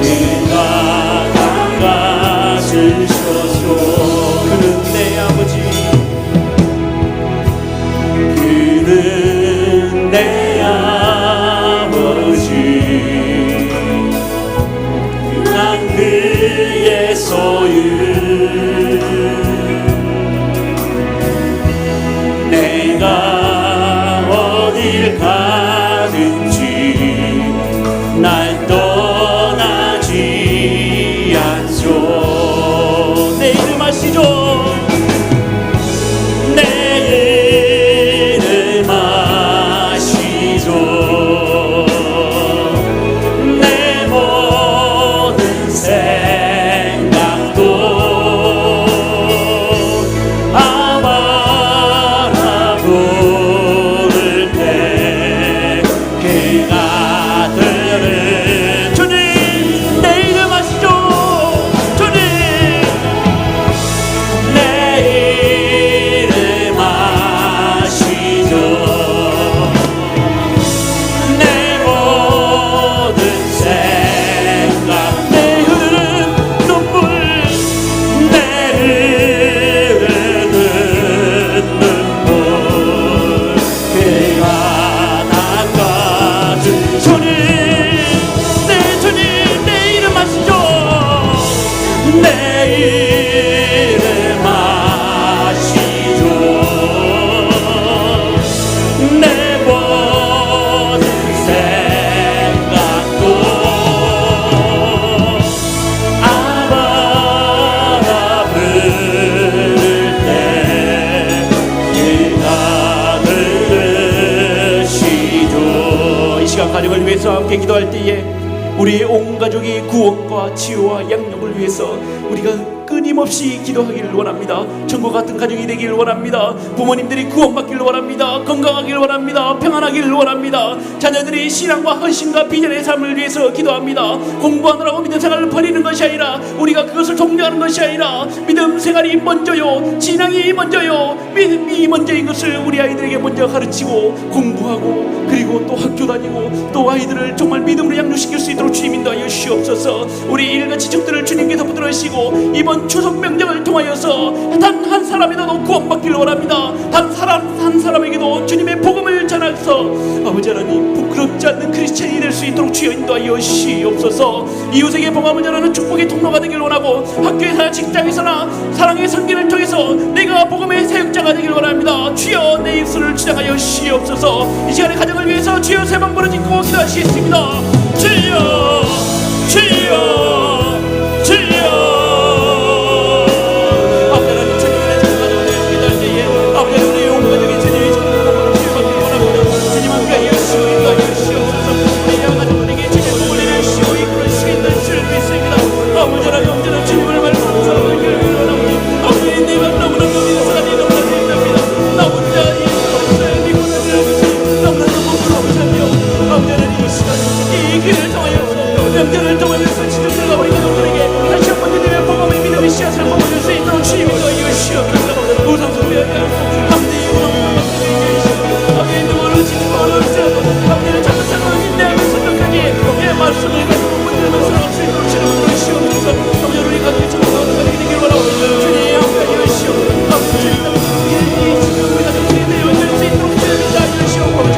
그가 닦아주셔서 그는 내 아버지 그는 내 아버지 난 그의 소유 내가 어딜 가든지 날 떠나지 않소 내 이름 아시죠 내 이름 아시죠 내 모든 생각도 아바라 부를 때 그가 들은 주님 내 이름 아시죠 주님 내 이름 아시죠 내 모든 생각 내 흐르는 눈물 내 흐르는 눈물 그가 닦아준 주님 내 주님 내 이름 아시죠 내 이름 아시죠 내 모든 생각도 아바라 부를 때 그가 들으시죠 이 시간 가정을 위해서 함께 기도할 때에 우리의 온 가족이 구원과 치유와 양육을 위해서 우리가 끊임없이 기도하기를 원합니다. 천국 같은 가정이 되기를 원합니다. 부모님들이 구원받기를 원합니다. 건강하기를 원합니다. 평안하기를 원합니다. 자녀들이 신앙과 헌신과 비전의 삶을 위해서 기도합니다. 공부하느라고 믿음 생활을 버리는 것이 아니라 우리가 그것을 종료하는 것이 아니라 믿음 생활이 먼저요 신앙이 먼저요 믿음이 먼저인 것을 우리 아이들에게 먼저 가르치고 공부하고 그리고 또 학교 다니고 또 아이들을 정말 믿음으로 양육시킬 수 있도록 주님 인도하여 주시옵소서. 우리 일가 지척들을 주님께서 붙들으시고 이번 추석 명령을 통하여서 단 한 사람이라도 구원받기를 원합니다. 단 한 사람에게도 주님의 복음을 전하여서 아버지 하나님 부끄럽지 않는 크리스찬이 될 수 있도록 주여 인도하여 주시옵소서. 이웃에게 복음을 전하는 축복의 통로가 되기를 원하고 학교에서나 직장에서나 사랑의 선기를 통해서 내가 복음의 사역자가 되기를 원합니다. 주여 내 입술을 주장하여 주시옵소서. 이 시간에 가정을 위해서 주여 세 번 부르짖고 기도하시겠습니다. 주여 주여 주여 명절을 통하여서 지정들과 우리 가족들에게 다시 한번 주님의 복음의 믿음의 씨앗을 먹어줄 수 있도록 주님이 도와주시옵소서. 우상숭배하지 않고 함대의 우상숭배하지 않고 아버지의 누구를 지키고 어려울지라도 아버지의 잘못하고 인내하며 선택하기에 내 말씀을 가지고 문제를 살아갈 수 있도록 주님을 도와주시옵소서. 아버지 우리 가족이 정말 가족이 되길 바라고 주님의 함께 하시옵소서. 아버지 주님 이 지금 우리 가족들이 되어줄 수 있도록 주님이 도와주시옵소서.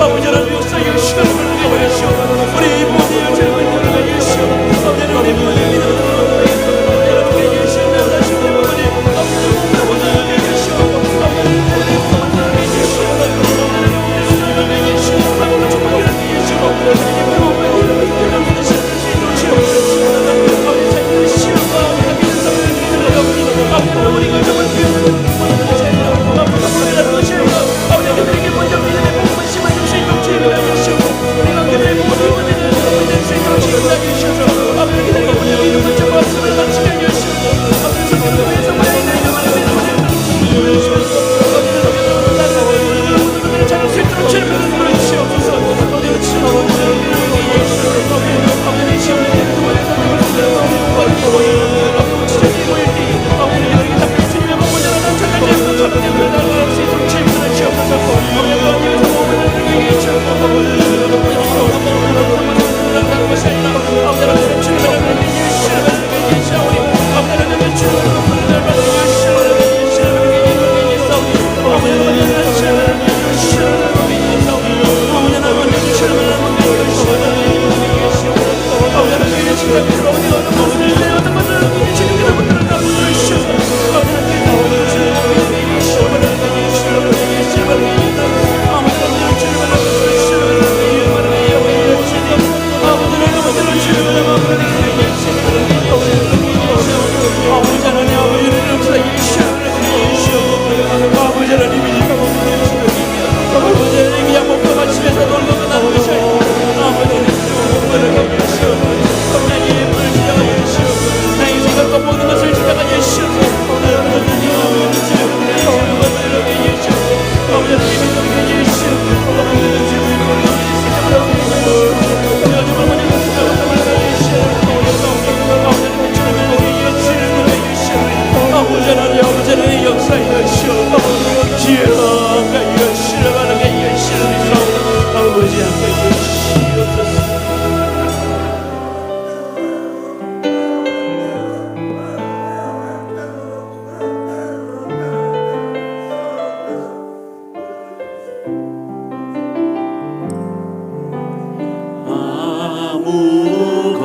아버지 하나님 역사의 시간을 벌게 하시옵소서. 우리 부모님을 젊은이들을 위하시옵소서. 아버지는 우리 부모님 믿음을 여러분께 계시옵소서. 다시 우리 부모님 아버지를 계시옵소서. 아버지는 우리 부모님을 계시옵소서. 아버지는 우리 계시옵소서. 아버지는 축복을 계시옵소서. 주님의 부모님을 여러분들 시작할 수 있도록 주옵소서. 아버지 자녀들의 시험과 함께 삶을 드리옵소서. 아버지는 우리가 정말 귀한 부모님을 자녀 아버지가 보내라는 것이 아니라 아버지 그들에게 먼저 믿음의 복음을 심어줄 수 있도록 주님을 하시옵소서. 우리가 그들의 부모님을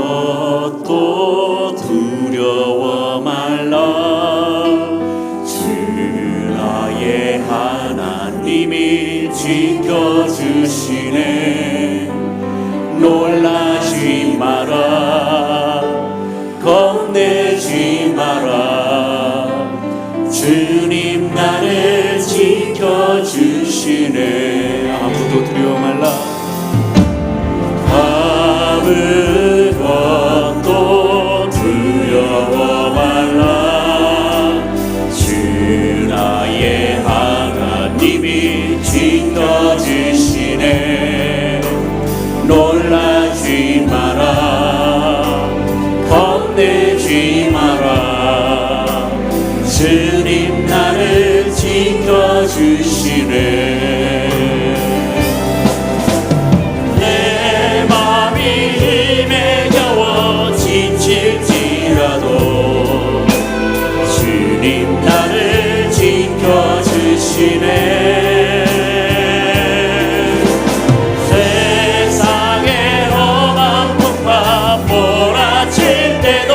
아무것도 두려워 말라. 주 나의 하나님이 지켜주시네. 놀라지 마라, 겁내지 마라. 주님 나를 지켜주시네. 아무도 두려워 말라. 아무것도 두려워 말라. 주 나의 하나님이 지켜주시네. 놀라지 마라, 겁내지 마라. 주님 나를 지켜주시네. 주님 나를 지켜주시네. 세상에 험한 풍파 몰아칠 때도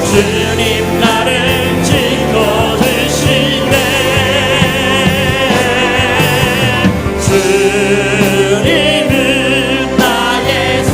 주님 나를 지켜주시네. 주님은 나의 산성,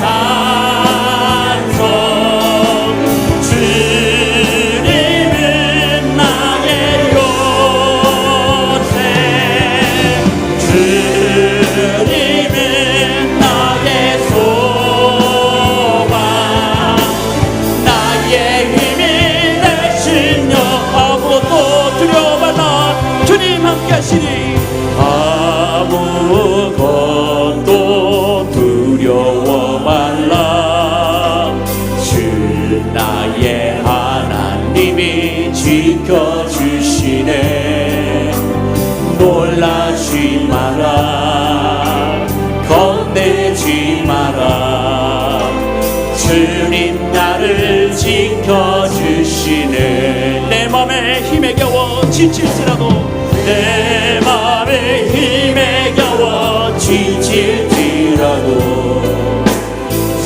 아무것도 두려워 말라. 주 나의 하나님이 지켜주시네. 놀라지 마라, 겁내지 마라. 주님 나를 지켜주시네. 내 맘에 힘에 겨워 지칠지라도, 내 맘에 힘에 겨워 지칠지라도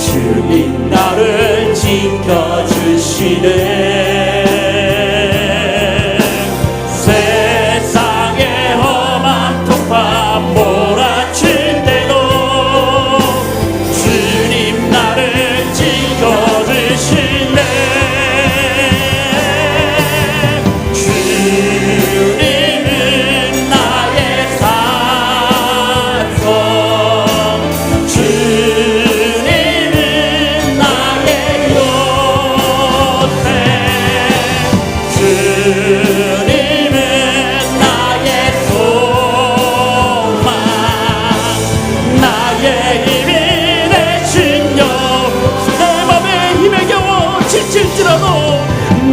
주님 나를 지켜주시네. 세상에 험한 풍파 몰아칠 때도 주님 나를 지켜주시네.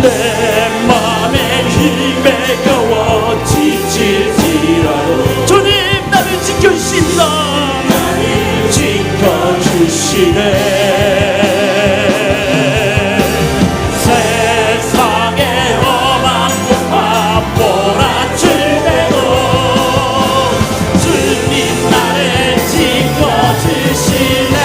내 맘에 힘에 겨워 지칠지라도 주님 나를 지켜주십니다. 나를 지켜주시네. 세상에 험한 풍파 몰아칠 때도 주님 나를 지켜주시네.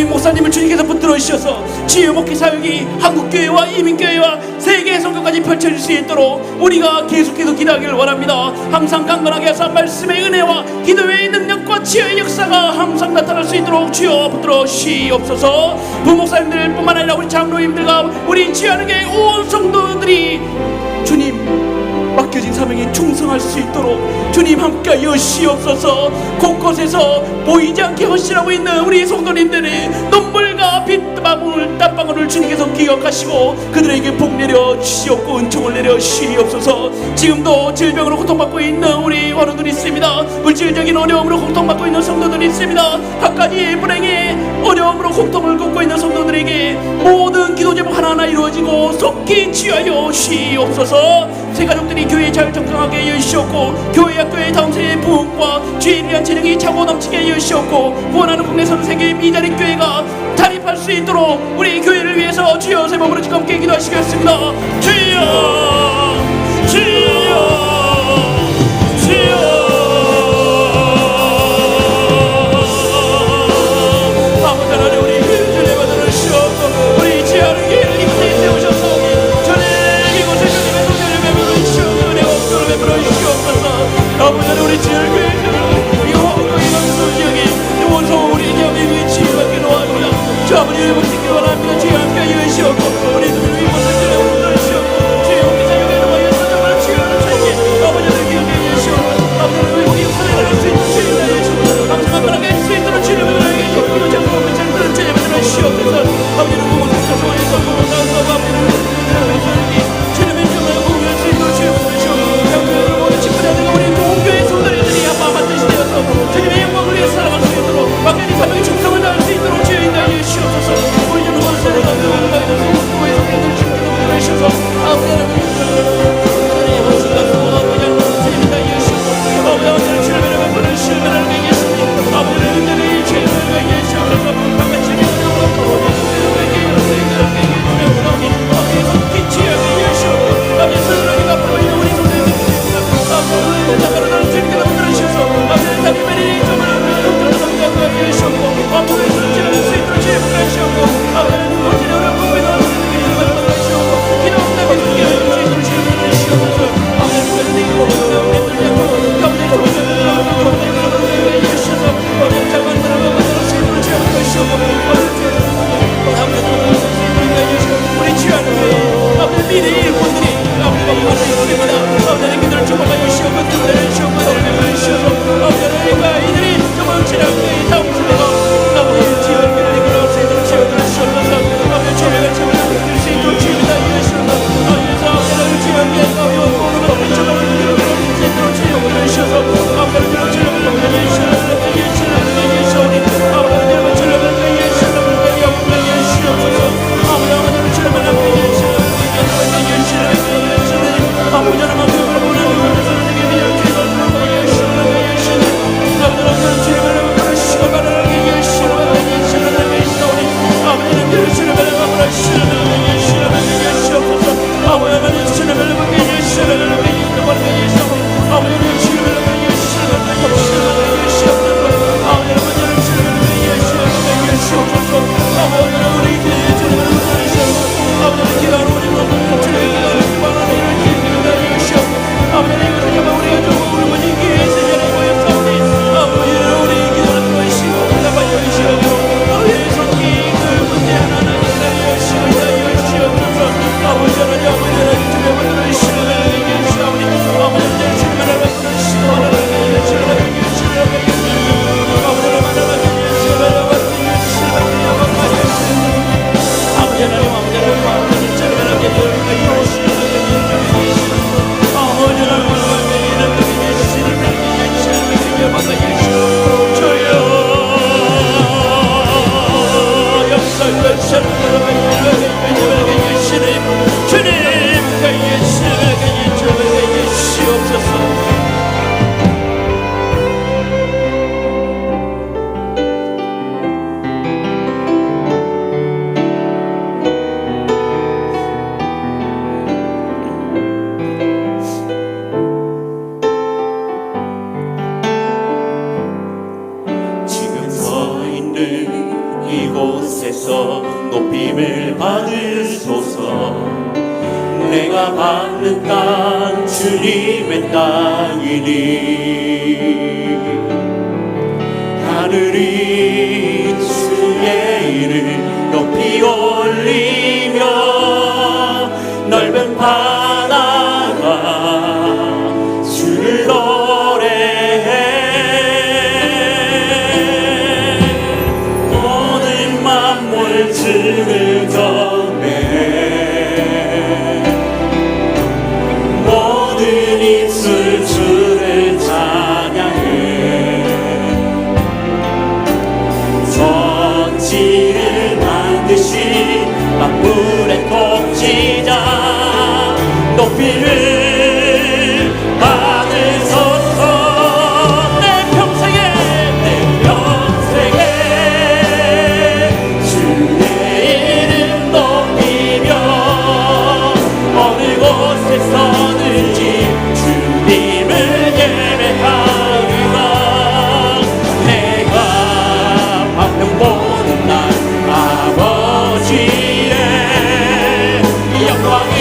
목사님을 주님께서 붙들어 주셔서 지혜 목회 사역이 한국교회와 이민교회와 세계 선교까지 펼쳐질 수 있도록 우리가 계속해서 기도하기를 원합니다. 항상 강건하게 해서 말씀의 은혜와 기도의 능력과 지혜의 역사가 항상 나타날 수 있도록 주여 붙들어 주시옵소서. 부목사님들 뿐만 아니라 우리 장로님들과 우리 지하는게 온 성도들이 주님 맡겨진 사명에 충성할 수 있도록 주님 함께 여시옵소서. 곳곳에서 보이지 않게 헌신하고 있는 우리 성도님들의 눈물과 빗방울 땀방울을 주님께서 기억하시고 그들에게 복 내려 주시옵고 은총을 내려 주시옵소서. 지금도 질병으로 고통받고 있는 우리 환우들이 있습니다. 물질적인 어려움으로 고통받고 있는 성도들이 있습니다. 각가지 불행의 어려움으로 고통을 겪고 있는 성도들에게 모든 기도 제목 하나하나 이루어지고 속히 치하여 주시옵소서. 새 가족들이 교회에 잘 정상하게 여주시옵고 교회 학교의 다음 세대의 부흥과 주의를 위한 재능이 차고 넘치게 여주시옵고 구원하는 국내 선 세계의 미자리 교회가 자립할 수 있도록 우리 교회를 위해서 주여 새 몸으로 지금 함께 기도하시겠습니다. 주여 주여 주여 아버지 하나님 우리 교회를 주님을 들으시옵고 우리 지하를 교회를 이곳에 세우셔서 전에 이곳에 주님의 성령을 베풀어 주시옵고 은혜 없도록 베풀어 주시옵소서. 아버지 하나님 우리 지하를 교회를 이 허공의 방송 지역에 원성 우리 대한민국의 치유받기를 원합니다. 주 아버지를 붙들기 원합니다. 주여 함께 여시옵고 우리들을 이곳을 주님을 들으시옵고 주여 우리 자녀의 이름하여서 정말 치유하는 자에게 아버지를 기억해 주시옵고 아버지를 우리 역사를 나눌 수 있는 주인을 해주시고 항상 건강하게 해줄 수 있도록 주님을 들어가게 기도 잡고 괜찮은 주님을 들으시옵소서. 아버지를 구원하소서 소원에서 구원하소서 아버지를 주님의 정말 구원할 수 있도록 주님을 들으시옵고 장로들 모든 친구들과 우리 공교의 성도들이 한마음 한뜻이 되어서 주님의 영광을 위해 살아갈 수 있도록 막연히 사명의 충성을 다할 수 있도록 주여 인도하여 주시옵소서. 우리 주는 원수를 감동하는 가운데 성도의 성도들 주님께서 들으셔서 아버지 하나님 주님의 원수가 수고하고 양보는 주님 인도하여 주시옵소서. 아버지 하나님 주님의 이름을 부르시는 하나님께 계시니 아버지를 은혜를 주님을 위하여 주시옵소서. 바깥 주님의 영광으로 주님에게 여러분에게 아버지 속히 치유하여 주시옵고 아버지 설명하게 앞으로 있는 우리 성도들이 아버지 나가는 주님께서 들으셔서 아버지 다리 매리 정말 주시옵고 아버지 주님을 수 있도록 주님을 주시옵고 아버지 어찌나 어렵고 외로운 분들에게 주님을 주시옵고 기도 응답해 주게 해주시도록 주님을 주시옵소서. 아버지 주님의 이름으로 내들지 않고 아버지 주님을 주셔서 아버지 장관 들어가고 주님을 주옵고 주시옵고 우리 취하는 아버지 미래의 일꾼들이 아버지가 구원을 있습니다. 아버지는 그들을 주목하여 주시옵고 그들을 주옵고 그들을 주시옵고 아버지가 이들이 정말 지나고 다음 세대가 아버지 지혜를 이끌어 세도록 지혜를 주시옵소서. 아버지 주님의 참여를 드릴 수 있도록 주님을 주시옵소서. 아버지 아버지를 지혜하게 아버지 오늘은 정말 이끌어 수 있도록 주님을 주시옵소서. 아버지를 들어 주님을 주시옵소서. 주시옵소서. 아버지를 들어 주님을 주시옵소서. 아버지를 주님을 곳에서 높임을 받으소서. 내가 받는 땅 주님의 땅이니 하늘이 주의 이름 높이 올리며 넓은 바다가 주를 노래해. 모든 만물 주를 전해. 모든 입술 주를 찬양해. 천지를 만드신 만물의 통치자 높이를 받으소서. 내 평생에 주의 이름 높이며 어느 곳에서든지 주님을 예배하리라. 내가 방금 보는 날 아버지의 영광이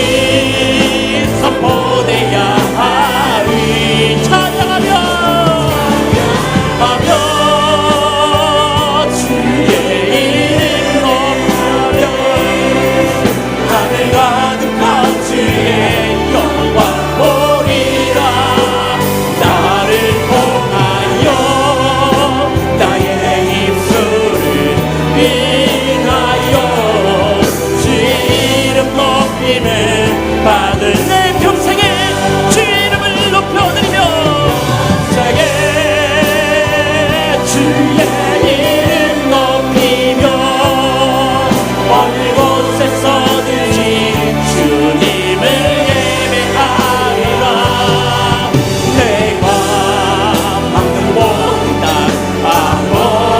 선포되야 하리. 찬양하며 주의 이름 높여 하늘 가득한 주의 영광 보리라. 나를 통하여 나의 입술을 인하여 주의 이름 높임을 받을 내 평생에 주의 이름을 높여드리며 세계 주의 이름 높이며 어느 곳에서든지 주님을 예배하리라. 내가 방금 보는 날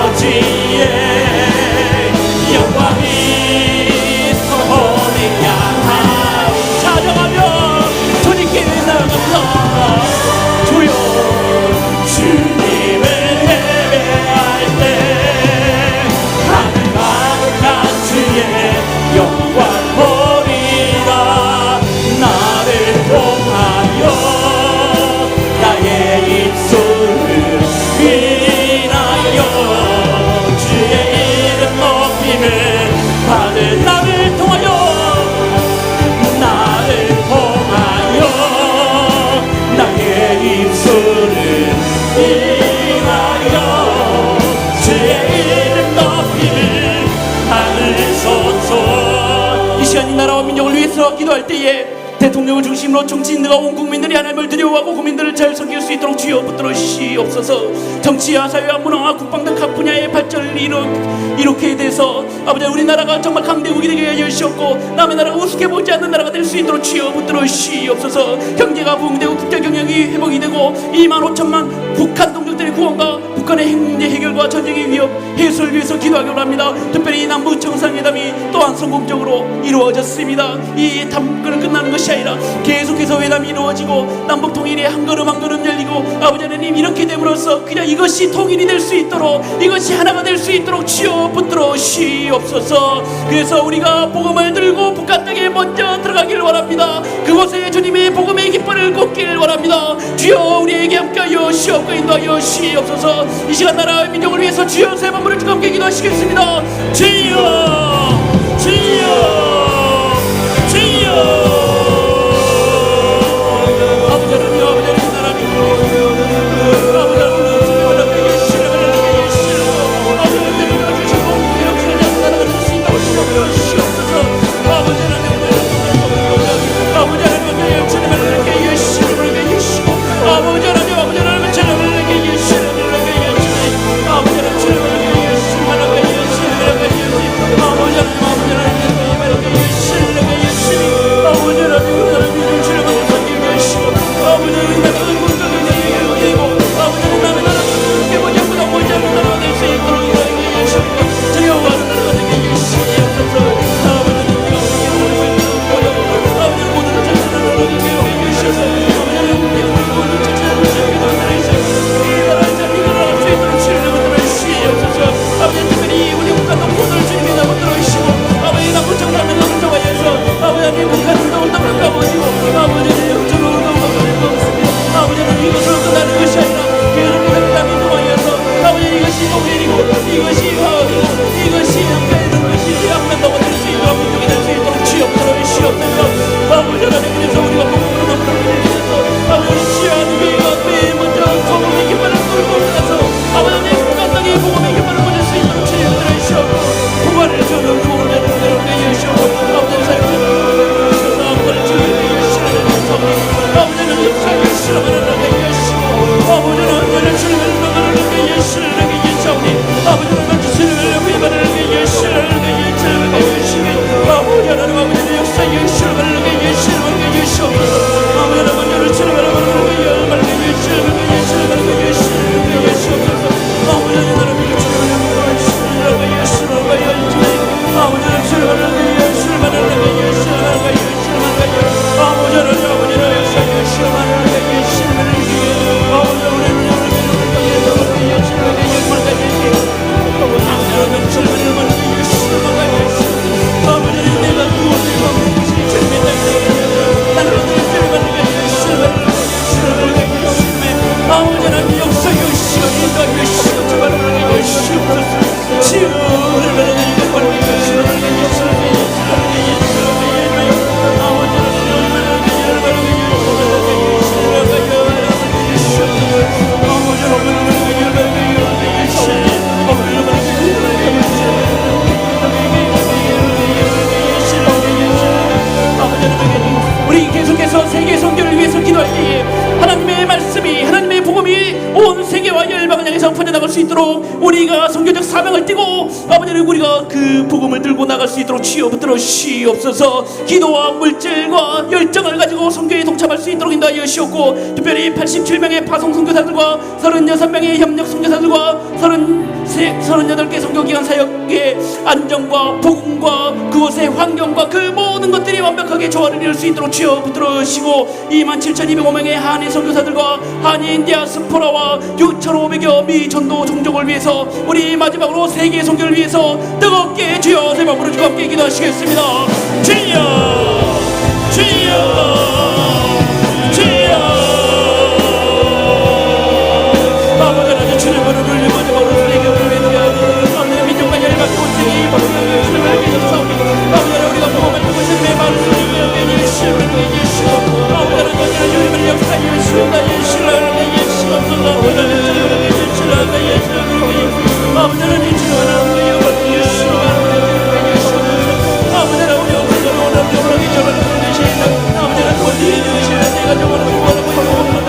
아버지의 영광이 선포되야 하리. 찬양하며 주님께 나아갑니다. 주여 주님을 예배할 때 하늘 가득한 주의 영광 보리라. 나를 통하여 나의 입술을 인하여 주의 이름 높임을 받을. 나를 통하여 나의 입술을 인하여 주의 이름 높임을 받으소서. 이 시간 이 나라와 민족을 위해서 기도할 때에 대통령을 중심으로 정치인들과 온 국민들이 하나님을 두려워하고 국민들을 잘 섬길 수 있도록 주여 붙들어 주시옵소서. 정치와 사회와 문화와 국방 등 각 분야의 발전을 이렇게 돼서 아버지 우리나라가 정말 강대국이 되게 하여 주시옵고 남의 나라가 우습게 보지 않는 나라가 될 수 있도록 주여 붙들어 주시옵소서. 경제가 부흥되고 국제 경영이 회복이 되고 2만 5천만 북한 동족들의 구원과 북한의 문제 해결과 전쟁의 위협 해소를 위해서 기도하기로 합니다. 특별히 남북 정상회담이 또한 성공적으로 이루어졌습니다. 이 담론은 끝나는 것이 아니라 계속해서 회담이 이루어지고 남북 통일이 한 걸음 한 걸음 열리고 아버지 하나님 이렇게 됨으로써 그냥 이것이 통일이 될 수 있도록 이것이 하나가 될 수 있도록 주여 붙들어 주시옵소서. 그래서 우리가 복음을 들고 북한 땅에 먼저 들어가기를 원합니다. 그곳에 주님의 복음의 깃발을 꽂기를 원합니다. 주여 우리에게 함께하여 주시옵고 인도하여 주시옵소서. 이 시간 나라의 민족을 위해서 주여 세 번 부르짖고 함께 기도하시겠습니다. 주여 주여 주여. 아버지 하나님 아버지 하나님 나라님 아버지 하나님 아버지 우리 계속해서 세계 선교를 위해서 기도할 때에 하나님의 말씀이, 하나님의 복음이 온 세계와 열방을 향해서 퍼져나갈 수 있도록 우리가 선교적 사명을 띠고 아버지를 우리가 그 복음을 들고 나갈 수 있도록 주여 붙들어 주시옵소서. 기도와 물질과 열정을 가지고 선교에 동참할 수 있도록 인도하여 주시옵고, 특별히 87명의 파송 선교사들과 36명의 협력 선교사들과 38개 선교기관 사역의 안정과 복음과 그곳의 환경과 그 모든 것들이 완벽하게 조화를 이룰 수 있도록 주여 붙들어 주시고, 27,205명의 한인 선교사들과 한인 디아스포라와 6,500여 미 전도 종족을 위해서 우리 마지막으로 세계 선교를 위해서 뜨겁게 주여 세 마음으로 주와 함께 기도하시겠습니다. 주여 주여 주여. 아버지 하나님 주님 무릎을 올리고 마지막으로 세계를 위해서 하나님 민족과 열방 곳에 이번에 주님을 알겠사옵니 아버지 하나님 우리가 복음을 듣고 주님의 말씀을 위해 예수를 예수고 아버지 하나님 주님을 역사해 주시고 나의 신뢰를 예수옵소서. 아버지 하나님 주님을 예수를 예수를 아버지 하나님 주님을 예수를 아버지 하나님 우리 없어서 오늘 여러분이 저를 부르시는 아버지 하나님 권리 주시는 내가 저번에 구원하고 있는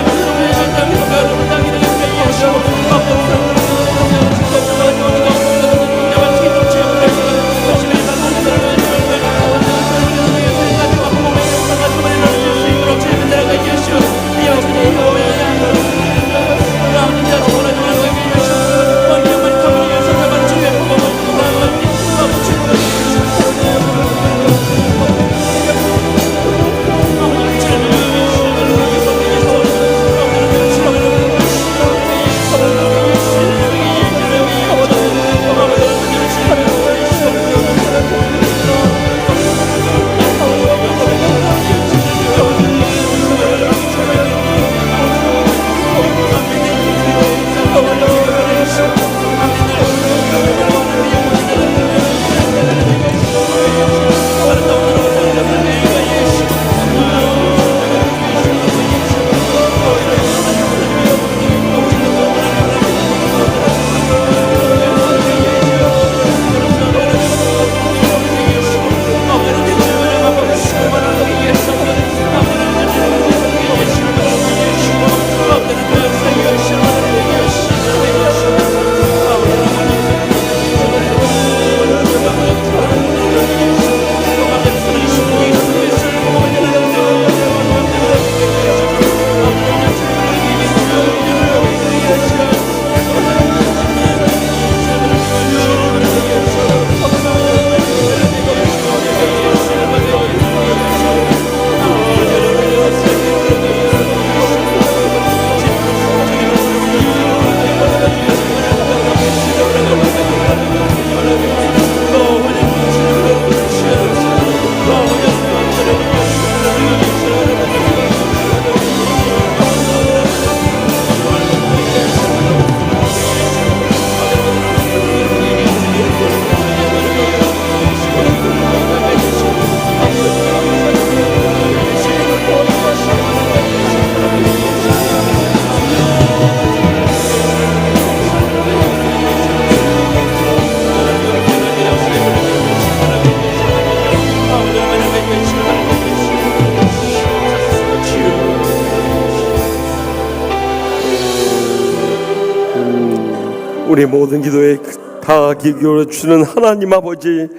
우리 모든 기도에 다 귀 기울여 주시는 하나님 아버지,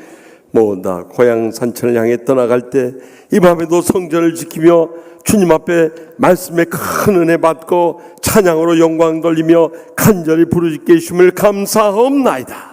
나 고향 산천을 향해 떠나갈 때 이 밤에도 성전을 지키며 주님 앞에 말씀에 큰 은혜 받고 찬양으로 영광 돌리며 간절히 부르짖게 해주심을 감사하옵나이다.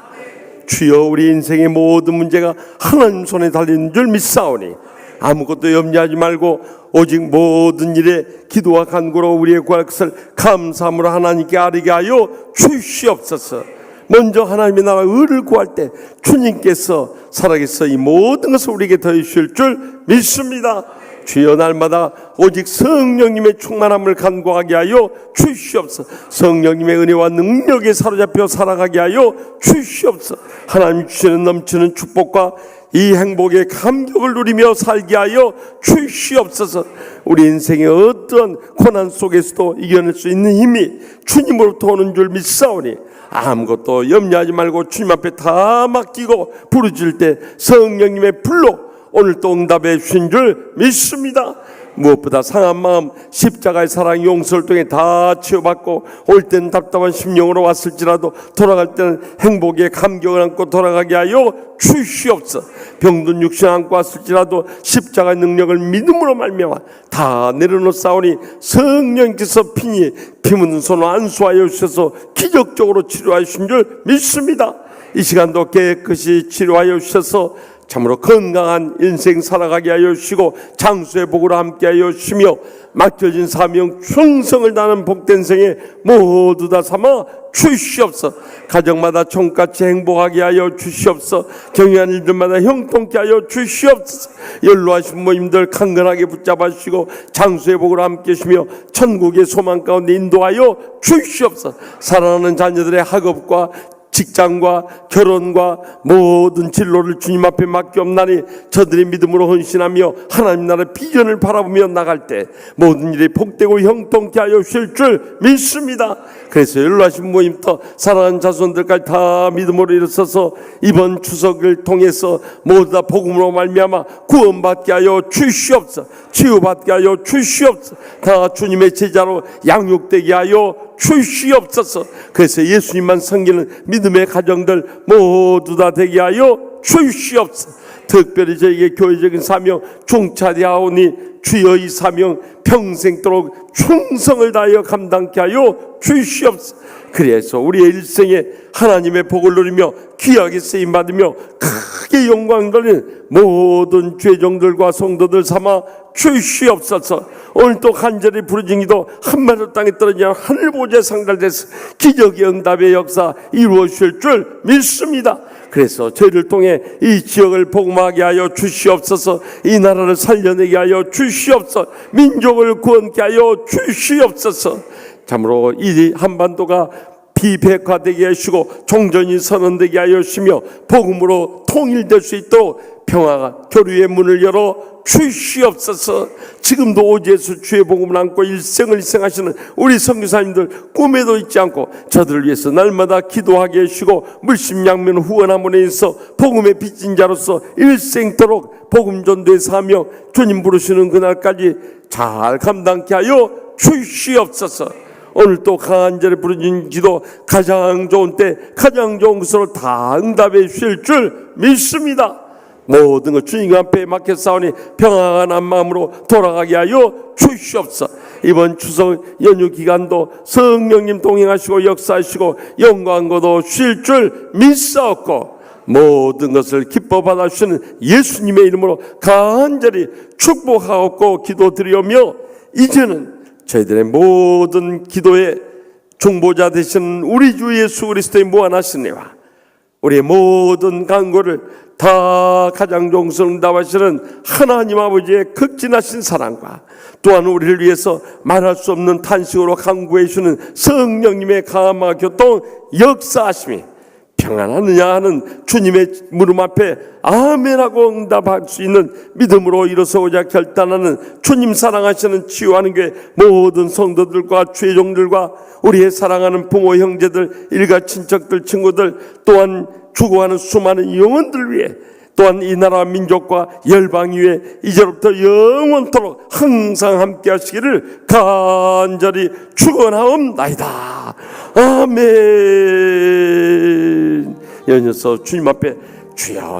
주여 우리 인생의 모든 문제가 하나님 손에 달리는 줄 믿사오니 아무것도 염려하지 말고 오직 모든 일에 기도와 간구로 우리의 구할 것을 감사함으로 하나님께 아뢰게 하여 주시옵소서. 먼저 하나님의 나라 의를 구할 때 주님께서 살아계서 이 모든 것을 우리에게 더해 주실 줄 믿습니다. 주여 날마다 오직 성령님의 충만함을 간구하게 하여 주시옵소서. 성령님의 은혜와 능력에 사로잡혀 살아가게 하여 주시옵소서. 하나님 주시는 넘치는 축복과 이 행복의 감격을 누리며 살게 하여 주시옵소서. 우리 인생의 어떤 고난 속에서도 이겨낼 수 있는 힘이 주님으로부터 오는 줄 믿사오니 아무것도 염려하지 말고 주님 앞에 다 맡기고 부르짖을 때 성령님의 불로 오늘 또 응답해 주신 줄 믿습니다. 무엇보다 상한 마음 십자가의 사랑 용서를 통해 다 치유받고 올 때는 답답한 심령으로 왔을지라도 돌아갈 때는 행복의 감격을 안고 돌아가게 하여 주시옵소서. 병든 육신 안고 왔을지라도 십자가의 능력을 믿음으로 말미암아 다 내려놓사오니 성령께서 피 묻은 손을 안수하여 주셔서 기적적으로 치료하여 주신 줄 믿습니다. 이 시간도 깨끗이 치료하여 주셔서 참으로 건강한 인생 살아가게 하여 주시고 장수의 복으로 함께하여 주시며 맡겨진 사명 충성을 다하는 복된 생에 모두 다 삼아 주시옵소서. 가정마다 총같이 행복하게 하여 주시옵소서. 경영한 일들마다 형통케 하여 주시옵소서. 연로하신 모임들 강건하게 붙잡아 주시고 장수의 복으로 함께 하시며 천국의 소망 가운데 인도하여 주시옵소서. 사랑하는 자녀들의 학업과 직장과 결혼과 모든 진로를 주님 앞에 맡기옵나니 저들이 믿음으로 헌신하며 하나님 나라 비전을 바라보며 나갈 때 모든 일이 복되고 형통케 하여 주실 줄 믿습니다. 그래서 연로하신 모임부터 사랑하는 자손들까지 다 믿음으로 일어서서 이번 추석을 통해서 모두 다 복음으로 말미암아 구원받게 하여 주시옵소서. 치유받게 하여 주시옵소서. 다 주님의 제자로 양육되게 하여 주시옵소서. 그래서 예수님만 섬기는 믿음의 가정들 모두 다 되게 하여 주시옵소서. 특별히 저에게 교회적인 사명 종차되하오니 주여 이 사명 평생도록 충성을 다하여 감당케 하여 주시옵소서. 그래서 우리의 일생에 하나님의 복을 누리며 귀하게 쓰임받으며 크게 영광 돌리는 모든 죄종들과 성도들 삼아 주시옵소서. 오늘 또 간절히 부르짖은 기도 한마디 땅에 떨어지지 않은 하늘보좌에 상달돼서 기적의 응답의 역사 이루어 주실 줄 믿습니다. 그래서 저희를 통해 이 지역을 복음하게 하여 주시옵소서. 이 나라를 살려내게 하여 주시옵소서. 민족을 구원케 하여 주시옵소서. 참으로 이 한반도가 비백화되게 하시고 종전이 선언되게 하여 주시며 복음으로 통일될 수 있도록 평화가 교류의 문을 열어 주시옵소서. 지금도 오직 예수 주의 복음을 안고 일생을 희생하시는 우리 선교사님들 꿈에도 잊지 않고 저들을 위해서 날마다 기도하게 해주시고 물심양면 후원함으로 인해서 복음의 빚진 자로서 일생토록 복음 전도의 사명 주님 부르시는 그날까지 잘 감당케 하여 주시옵소서. 오늘 또 간절히 부르짖은 기도 가장 좋은 때 가장 좋은 것으로 다 응답해 주실 줄 믿습니다. 모든 것 주님 앞에 맡겼사오니 평안한 마음으로 돌아가게 하여 주시옵소서. 이번 추석 연휴 기간도 성령님 동행하시고 역사하시고 영광도 주실 줄 믿사옵고 모든 것을 기뻐 받아주시는 예수님의 이름으로 간절히 축복하옵고 기도드리오며 이제는 저희들의 모든 기도의 중보자 되시는 우리 주 예수 그리스도의 무한하신 은혜와 우리의 모든 간구를 다 가장 종성답하시는 하나님 아버지의 극진하신 사랑과 또한 우리를 위해서 말할 수 없는 탄식으로 간구해 주시는 성령님의 감화 교통 역사하심이 평안하느냐 하는 주님의 물음 앞에 아멘하고 응답할 수 있는 믿음으로 일어서고자 결단하는 주님 사랑하시는 치유하는 교회 모든 성도들과 죄종들과 우리의 사랑하는 부모 형제들 일가 친척들 친구들 또한 죽어가는 수많은 영혼들 위해 또한 이 나라 민족과 열방 위에 이제부터 영원토록 항상 함께 하시기를 간절히 축원하옵나이다. 아멘. 연이어서 주님 앞에 주여